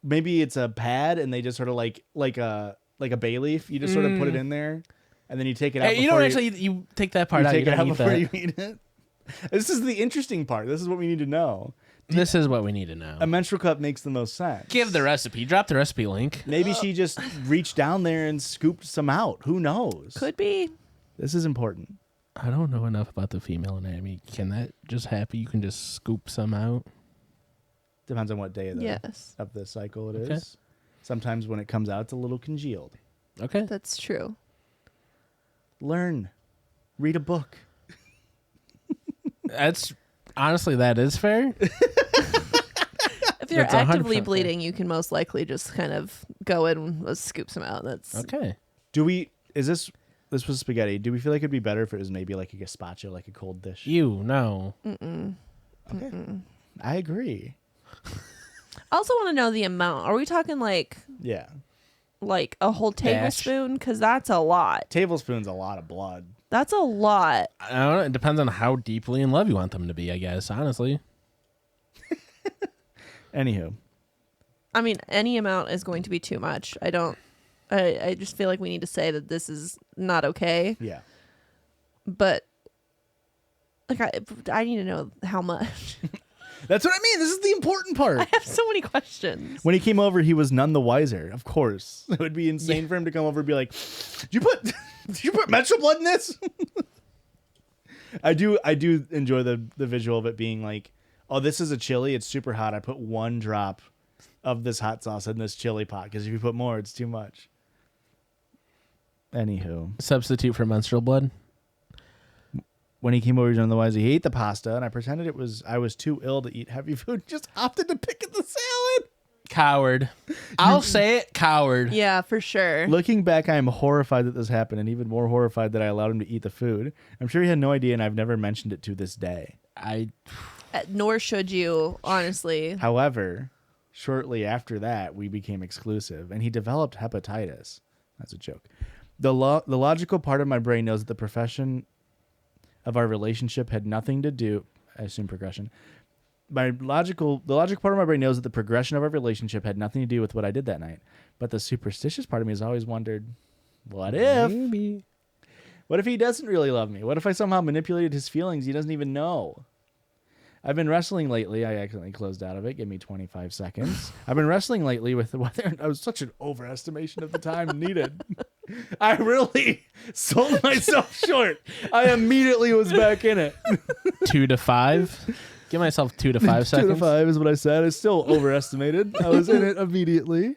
Maybe it's a pad, and they just sort of like a bay leaf. You just sort of put it in there, and then you take it out. Hey, you don't actually you take that part you out. take You it don't out eat before that. you eat it. This is the interesting part. This is what we need to know. This is what we need to know. A menstrual cup makes the most sense. Give the recipe. Drop the recipe link. Maybe she just reached down there and scooped some out. Who knows? Could be. This is important. I don't know enough about the female anatomy. Can that just happen? You can just scoop some out? Depends on what day of the cycle it is. Okay. Sometimes when it comes out, it's a little congealed. Okay. That's true. Learn. Read a book. That's honestly, that is fair. If you're That's 100% actively fair. bleeding, you can most likely just kind of go in and scoop some out. That's Okay. This was spaghetti. Do we feel like it'd be better if it was maybe like a gazpacho, like a cold dish? No. Okay. I agree. I also want to know the amount. Are we talking like a whole tablespoon? Because that's a lot. Tablespoon's a lot of blood. That's a lot. I don't know. It depends on how deeply in love you want them to be, I guess, honestly. Anywho. I mean, any amount is going to be too much. I just feel like we need to say that this is not okay. Yeah. But like I need to know how much. That's what I mean. This is the important part. I have so many questions. When he came over, he was none the wiser. Of course. It would be insane for him to come over and be like, did you put menstrual blood in this? I do enjoy the visual of it being like, oh, this is a chili. It's super hot. I put 1 drop of this hot sauce in this chili pot because if you put more, it's too much. Anywho. Substitute for menstrual blood. When he came over to otherwise, he ate the pasta, and I pretended I was too ill to eat heavy food. Just opted to pick at the salad. Coward. I'll say it, coward. Yeah, for sure. Looking back, I am horrified that this happened, and even more horrified that I allowed him to eat the food. I'm sure he had no idea, and I've never mentioned it to this day. Nor should you, honestly. However, shortly after that, we became exclusive, and he developed hepatitis. That's a joke. The logical part of my brain knows that the profession of our relationship had nothing to do. I assume progression. The logical part of my brain knows that the progression of our relationship had nothing to do with what I did that night. But the superstitious part of me has always wondered, what if? Maybe. What if he doesn't really love me? What if I somehow manipulated his feelings? He doesn't even know. I've been wrestling lately. I accidentally closed out of it. Give me 25 seconds. I've been wrestling lately with whether I was such an overestimation of the time needed. I really sold myself short. I immediately was back in it. 2 to 5. Give myself 2 to 5 seconds. 2 to 5 is what I said. I still overestimated. I was in it immediately.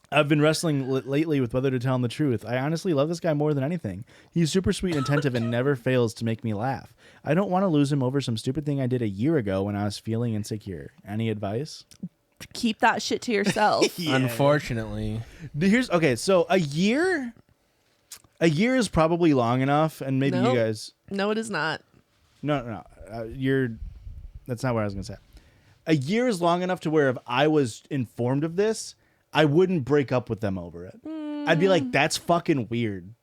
I've been wrestling lately with whether to tell him the truth. I honestly love this guy more than anything. He's super sweet and attentive and never fails to make me laugh. I don't want to lose him over some stupid thing I did a year ago when I was feeling insecure. Any advice? Keep that shit to yourself. Yeah. Unfortunately. So a year is probably long enough, and maybe Nope. you guys. No, it is not. No. That's not what I was gonna say. A year is long enough to where if I was informed of this, I wouldn't break up with them over it. I'd be like, that's fucking weird.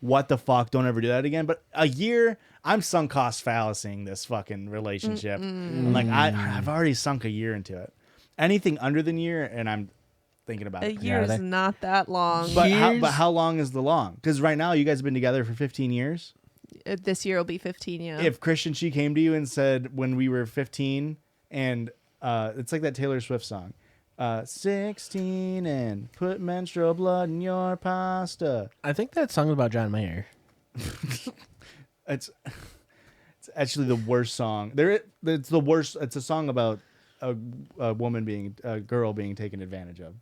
What the fuck? Don't ever do that again. But a year, I'm sunk cost fallacying this fucking relationship. I'm like, I've already sunk a year into it. Anything under than year, and I'm thinking about A it. year is not that long. But Years? how long is the long? Because right now you guys have been together for 15 years. This year will be 15, yeah. If Christian She came to you and said when we were 15, and it's like that Taylor Swift song, 16 and put menstrual blood in your pasta. I think that song's about John Mayer. It's actually the worst song. It's the worst. It's a song about a girl being taken advantage of.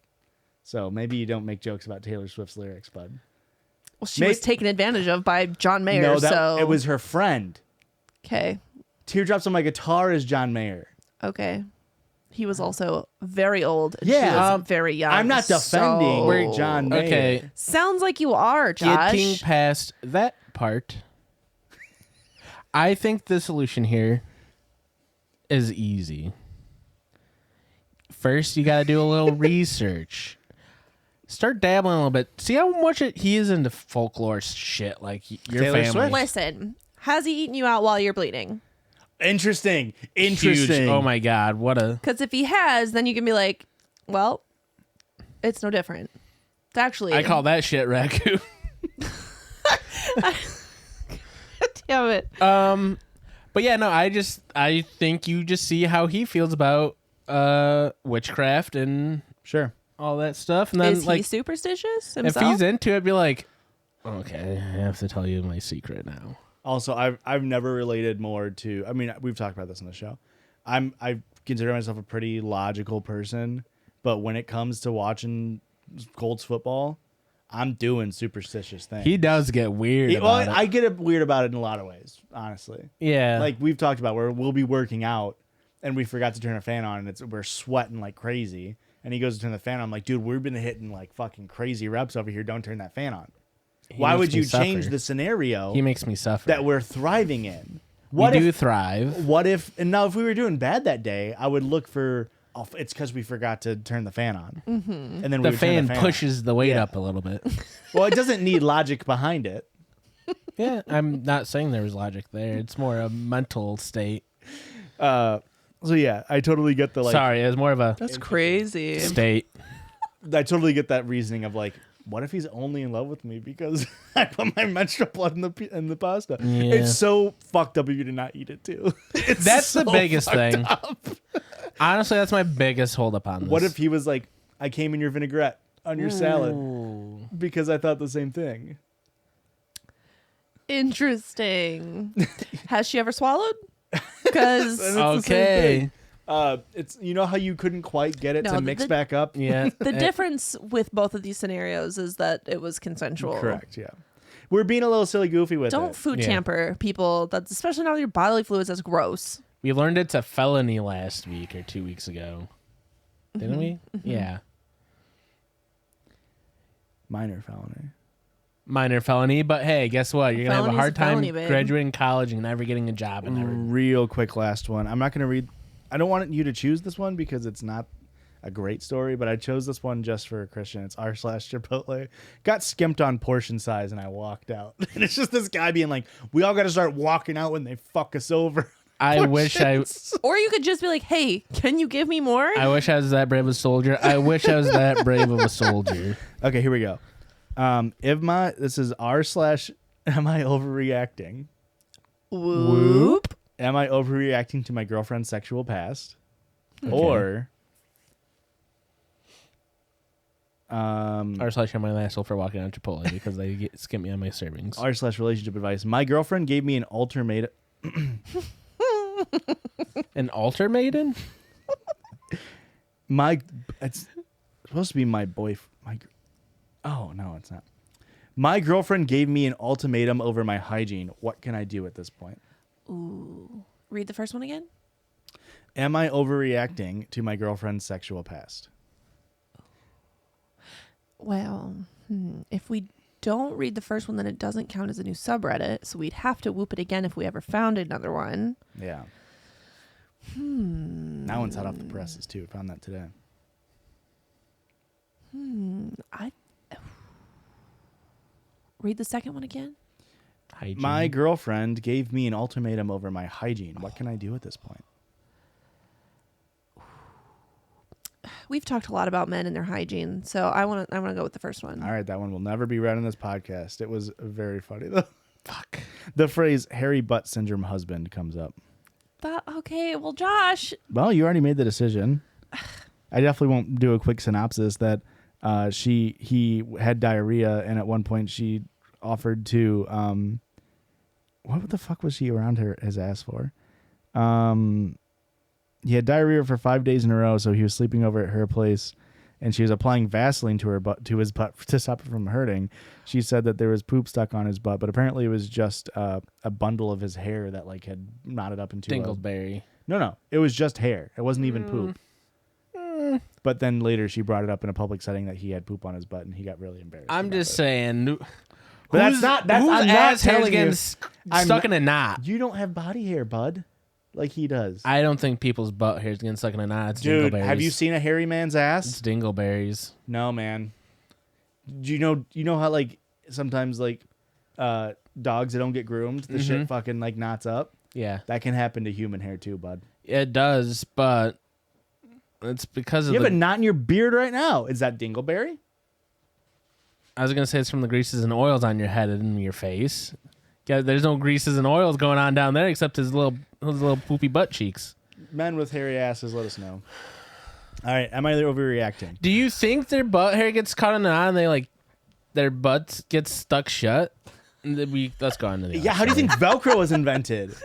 So maybe you don't make jokes about Taylor Swift's lyrics, bud. Well, she was taken advantage of by John Mayer, No, so... it was her friend. Okay. Teardrops on My Guitar is John Mayer. Okay. He was also very old. And Yeah. She was very young. I'm not defending so- John Mayer. Okay, Sounds like you are, Josh. getting past that part, I think the solution here is easy. First, you got to do a little research. Start dabbling a little bit. See how much he is into folklore shit, like your Taylor family. Swift? Listen, has he eaten you out while you're bleeding? Interesting. Huge. Oh my god, what a... Because if he has, then you can be like, well, it's no different. It's actually... I call that shit raccoon. Damn it. But yeah, no, I think you just see how he feels about witchcraft and Sure. all that stuff, and then Is like he superstitious if himself? he's into it, be like, okay, I have to tell you my secret now. Also, I've never related more to. I mean, we've talked about this on the show. I consider myself a pretty logical person, but when it comes to watching Colts football, I'm doing superstitious things. He does get weird. Well, about it. I get weird about it in a lot of ways, honestly. Yeah, Like we've talked about, where we'll be working out and we forgot to turn a fan on, and we're sweating like crazy. And he goes to turn the fan on. I'm like, dude, we've been hitting like fucking crazy reps over here. Don't turn that fan on. Why makes would me you change suffer. the scenario he makes me suffer. that we're thriving in? we do thrive. What if? And now, if we were doing bad that day, I would look for. Oh, it's because we forgot to turn the fan on, and then we The would turn fan on. pushes the weight Yeah. up a little bit. Well, it doesn't need logic behind it. Yeah, I'm not saying there was logic there. It's more a mental state. So yeah, I totally get the Sorry, it was more of a That's crazy. state. I totally get that reasoning of like, what if he's only in love with me because I put my menstrual blood in the pasta? Yeah. It's so fucked up if you did not eat it too. It's That's the so biggest fucked thing. up. Honestly, that's my biggest holdup on this. What if he was like, I came in your vinaigrette on your salad because I thought the same thing? Interesting. Has she ever swallowed? Because And it's the same Okay. thing. It's how you couldn't quite get it No, to the- mix the- back up. Yeah. the difference with both of these scenarios is that it was consensual. Correct. Yeah, we're being a little silly goofy with Don't it. food Yeah. tamper people. That's especially not with your bodily fluids. That's gross. We learned it's a felony last week or 2 weeks ago. Didn't we? Yeah. Minor felony. Minor felony, but hey, guess what? You're going to have a Felony's hard a time felony, babe. graduating college and never getting a job and never. Real quick, last one. I'm not going to read. I don't want you to choose this one because it's not a great story, but I chose this one just for Christian. It's r/Chipotle. Got skimped on portion size and I walked out. And it's just this guy being like, we all got to start walking out when they fuck us over. I wish I Or you could just be like, "Hey, can you give me more?" wish I was that brave of a soldier. I wish I was that brave of a soldier. Okay, here we go. This is r/am I overreacting? Whoop. Am I overreacting to my girlfriend's sexual past? Or R/am my asshole for walking on Chipotle because they skip me on my servings. r/relationship advice. My girlfriend gave me an ultimatum. An altar maiden? It's supposed to be my boyfriend. Oh no, it's not. My girlfriend gave me an ultimatum over my hygiene. What can I do at this point? Ooh. Read the first one again. Am I overreacting to my girlfriend's sexual past? Well, if we don't read the first one, then it doesn't count as a new subreddit. So we'd have to whoop it again if we ever found another one. Yeah. That one's hot off the presses too. I found that today. Read the second one again. Hygiene. My girlfriend gave me an ultimatum over my hygiene. What can I do at this point? we've talked a lot about men and their hygiene, so I want to go with the first one. All right, that one will never be read in this podcast. It was very funny though. Fuck. The phrase "hairy butt syndrome husband" comes up. Okay, well, Josh. Well, you already made the decision. I definitely won't do a quick synopsis that he had diarrhea, and at one point she offered to what the fuck was she around his ass for? He had diarrhea for 5 days in a row, so he was sleeping over at her place, and she was applying Vaseline to his butt to stop it from hurting. She said that there was poop stuck on his butt, but apparently it was just a bundle of his hair that like had knotted up into Dingleberry. No, it was just hair. It wasn't even poop. But then later she brought it up in a public setting that he had poop on his butt, and he got really embarrassed. I'm about just it. saying. But that's not. That's whose I'm not ass hair's telling getting you. stuck in a knot. You don't have body hair, bud, like he does. I don't think people's butt hair's getting stuck in a knot. It's Dude, dingleberries. have you seen a hairy man's ass? It's dingleberries. No, man. Do you know how like sometimes like dogs that don't get groomed, the shit fucking like knots up? Yeah, That can happen to human hair too, bud. it does, but it's because of You the. have a knot in your beard right now. Is that dingleberry? I was gonna say it's from the greases and oils on your head and in your face. Yeah, there's no greases and oils going on down there except his little poopy butt cheeks. Men with hairy asses, let us know. All right, am I overreacting? Do you think their butt hair gets caught in a knot and they like their butts get stuck shut? And then let's go on to the Yeah, how do you think Velcro was invented?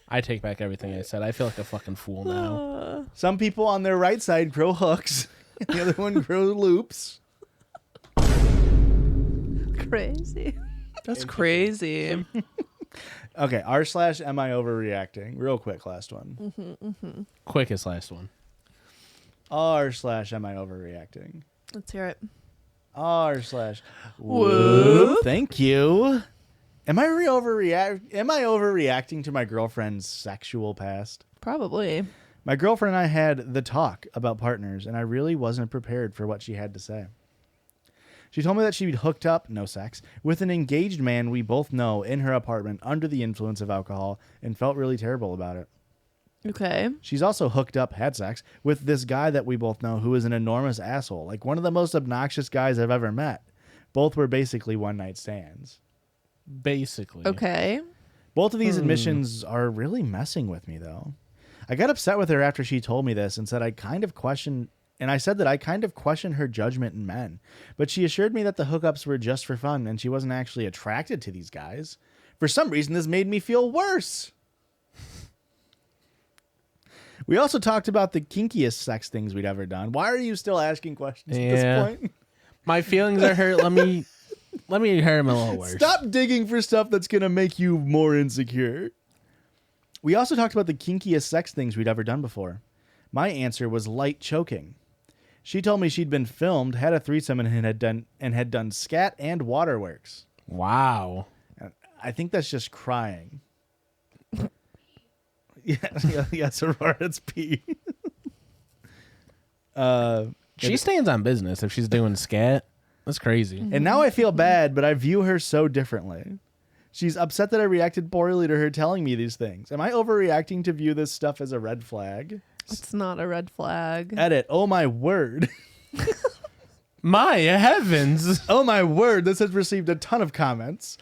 I take back everything I said. I feel like a fucking fool now. Some people on their right side grow hooks, and the other one grow loops. Crazy. That's crazy. Okay, r/am I overreacting? Real quick, last one. Quickest last one. r/am I overreacting? Let's hear it. Whoop. Thank you. Am I overreacting to my girlfriend's sexual past? Probably. My girlfriend and I had the talk about partners, and I really wasn't prepared for what she had to say. She told me that she'd hooked up, no sex, with an engaged man we both know in her apartment under the influence of alcohol and felt really terrible about it. Okay. She's also hooked up, had sex, with this guy that we both know who is an enormous asshole, like one of the most obnoxious guys I've ever met. Both were basically one-night stands. Basically. Okay. Both of these admissions are really messing with me, though. I got upset with her after she told me this and said I kind of question her judgment in men. But she assured me that the hookups were just for fun and she wasn't actually attracted to these guys. For some reason, this made me feel worse. We also talked about the kinkiest sex things we'd ever done. Why are you still asking questions at this point? My feelings are hurt. Let me hurt him a little worse. Stop digging for stuff that's going to make you more insecure. We also talked about the kinkiest sex things we'd ever done before. My answer was light choking. She told me she'd been filmed, had a threesome, and had done scat and waterworks. Wow. I think that's just crying. Yes, Aurora, it's pee. She stands on business if she's doing scat. That's crazy. And now I feel bad, but I view her so differently. She's upset that I reacted poorly to her telling me these things. Am I overreacting to view this stuff as a red flag? It's not a red flag. Edit. Oh, my word. My heavens. Oh, my word. This has received a ton of comments.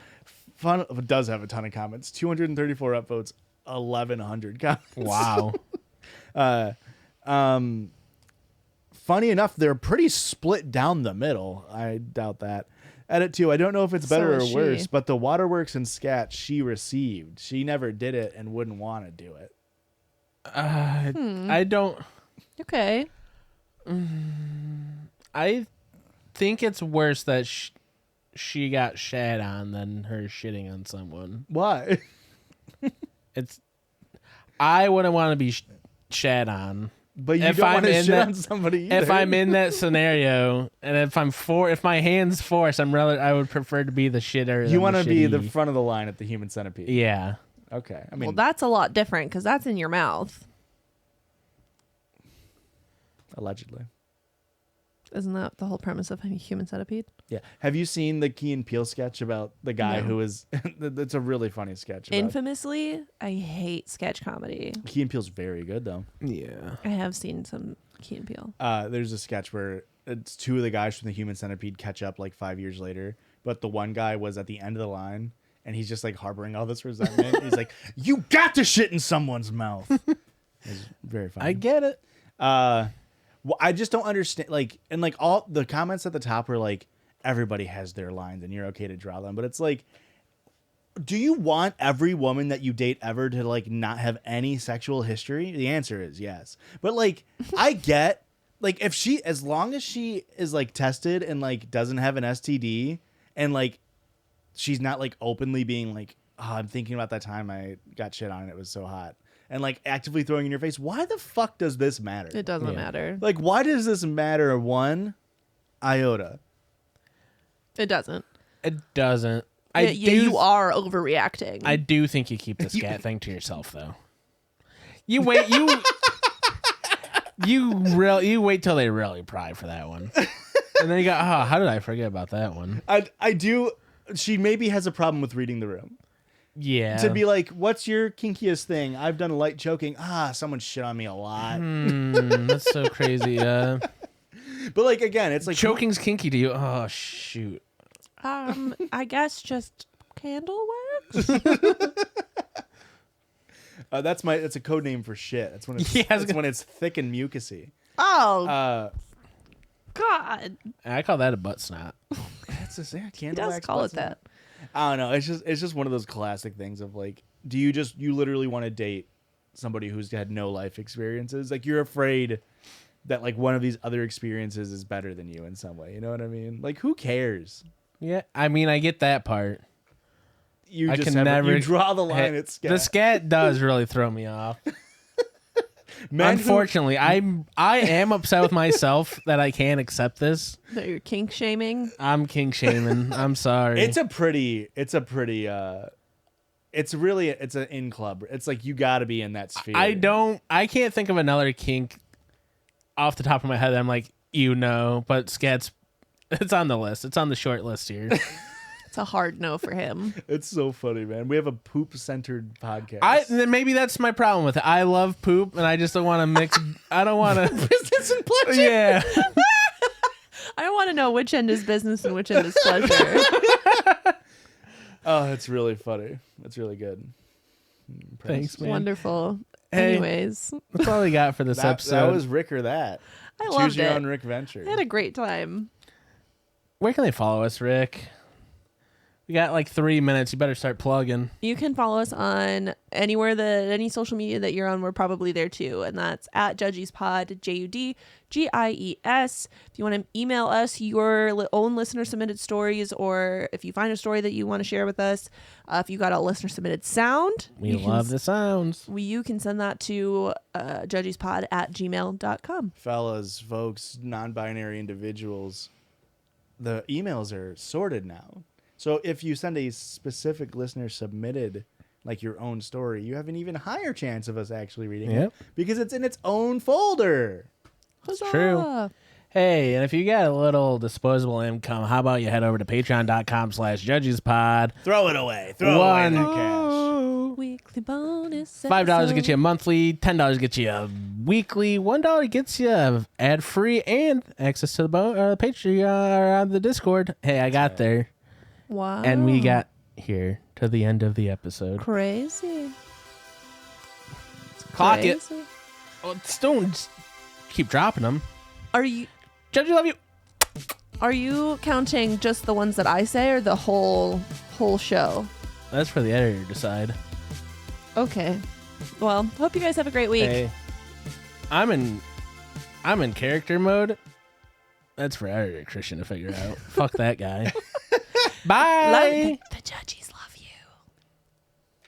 It does have a ton of comments. 234 upvotes, 1,100 comments. Wow. Funny enough, they're pretty split down the middle. I doubt that. Edit 2. I don't know if it's better So is or worse, she. but the waterworks and scat she received. She never did it and wouldn't want to do it. I don't. Okay. I think it's worse that she got shat on than her shitting on someone. Why? I wouldn't want to be shat on. But you If don't I'm want to in shit that- on somebody either. If I'm in that scenario, and if my hand's forced, I would prefer to be the shitter. You want to be the front of the line at the human centipede. Yeah. Okay. I Well, mean, that's a lot different because that's in your mouth. allegedly. Isn't that the whole premise of a human centipede? Yeah. Have you seen the Key and Peele sketch about the guy No. who is? That's a really funny sketch. About Infamously, I hate sketch comedy. Key and Peele's very good though. Yeah. I have seen some Key and Peele. There's a sketch where it's two of the guys from the Human Centipede catch up like 5 years later, but the one guy was at the end of the line, and he's just like harboring all this resentment. He's like, "You got to shit in someone's mouth." It's very funny. I get it. Well, I just don't understand. Like, and like all the comments at the top were like, "Everybody has their lines, and you're okay to draw them." But it's like, do you want every woman that you date ever to like not have any sexual history? The answer is yes. But like, I get like if she, as long as she is like tested and like doesn't have an STD and like she's not like openly being like, "Oh, I'm thinking about that time I got shit on and it was so hot," and like actively throwing in your face, why the fuck does this matter? It doesn't matter. Like, why does this matter one iota? It doesn't. It doesn't. You are overreacting. I do think you keep the scat thing to yourself, though. You wait. You wait till they really pry for that one, and then you go, "Oh, how did I forget about that one?" I do. She maybe has a problem with reading the room. Yeah. To be like, "What's your kinkiest thing?" "I've done light choking." Someone shit on me a lot. That's so crazy. But like again, it's like choking's kinky to you. Oh shoot. I guess just candle wax. That's a code name for shit. That's when it's when it's thick and mucusy. Oh. God. I call that a butt snot. That's a He candle does wax call butt it snot? that. I don't know. It's just one of those classic things of like, do you literally want to date somebody who's had no life experiences? Like you're afraid that like one of these other experiences is better than you in some way. You know what I mean? Like who cares? Yeah, I mean, I get that part. You I just can never you draw the line at scat. The scat does really throw me off. Men Unfortunately, I am upset with myself that I can't accept this. That you're kink shaming. I'm kink shaming. I'm sorry. It's an in club. It's like you got to be in that sphere. I can't think of another kink off the top of my head that I'm like, but scat's, it's on the list. It's on the short list here. It's a hard no for him. It's so funny, man. We have a poop-centered podcast. Then maybe that's my problem with it. I love poop, and I just don't want to mix. I don't want to business and pleasure. Yeah. I want to know which end is business and which end is pleasure. Oh, it's really funny. That's really good. Thanks, man. Wonderful. Hey, Anyways, that's all we got for this episode. That was Rick or that. I loved Choose your it. own Rickventure. I had a great time. Where can they follow us, Rick? We got like 3 minutes. You better start plugging. You can follow us on any social media that you're on. We're probably there too. And that's at Judgies Pod, JUDGIES. If you want to email us your own listener submitted stories, or if you find a story that you want to share with us, if you got a listener submitted sound, We love the sounds. you can send that to judgiespod@gmail.com. Fellas, folks, non-binary individuals, the emails are sorted now. So if you send a specific listener submitted, like your own story, you have an even higher chance of us actually reading it because it's in its own folder. Huzzah! True. Hey, and if you got a little disposable income, how about you head over to patreon.com/judgiespod. Throw it away. Throw away that cash. Weekly bonus. $5 gets you a monthly, $10 gets you a weekly, $1 gets you ad-free and access to the Patreon or the Discord. Hey, I got there. Wow. And we got here to the end of the episode. Crazy. Clock it. Oh, don't keep dropping them. Are you Judge, I love you. Are you counting just the ones that I say, or the whole show? That's for the editor to decide. Okay. Well, hope you guys have a great week. Hey, I'm in character mode. That's for editor Christian to figure out. Fuck that guy. Bye. Love the Judgies.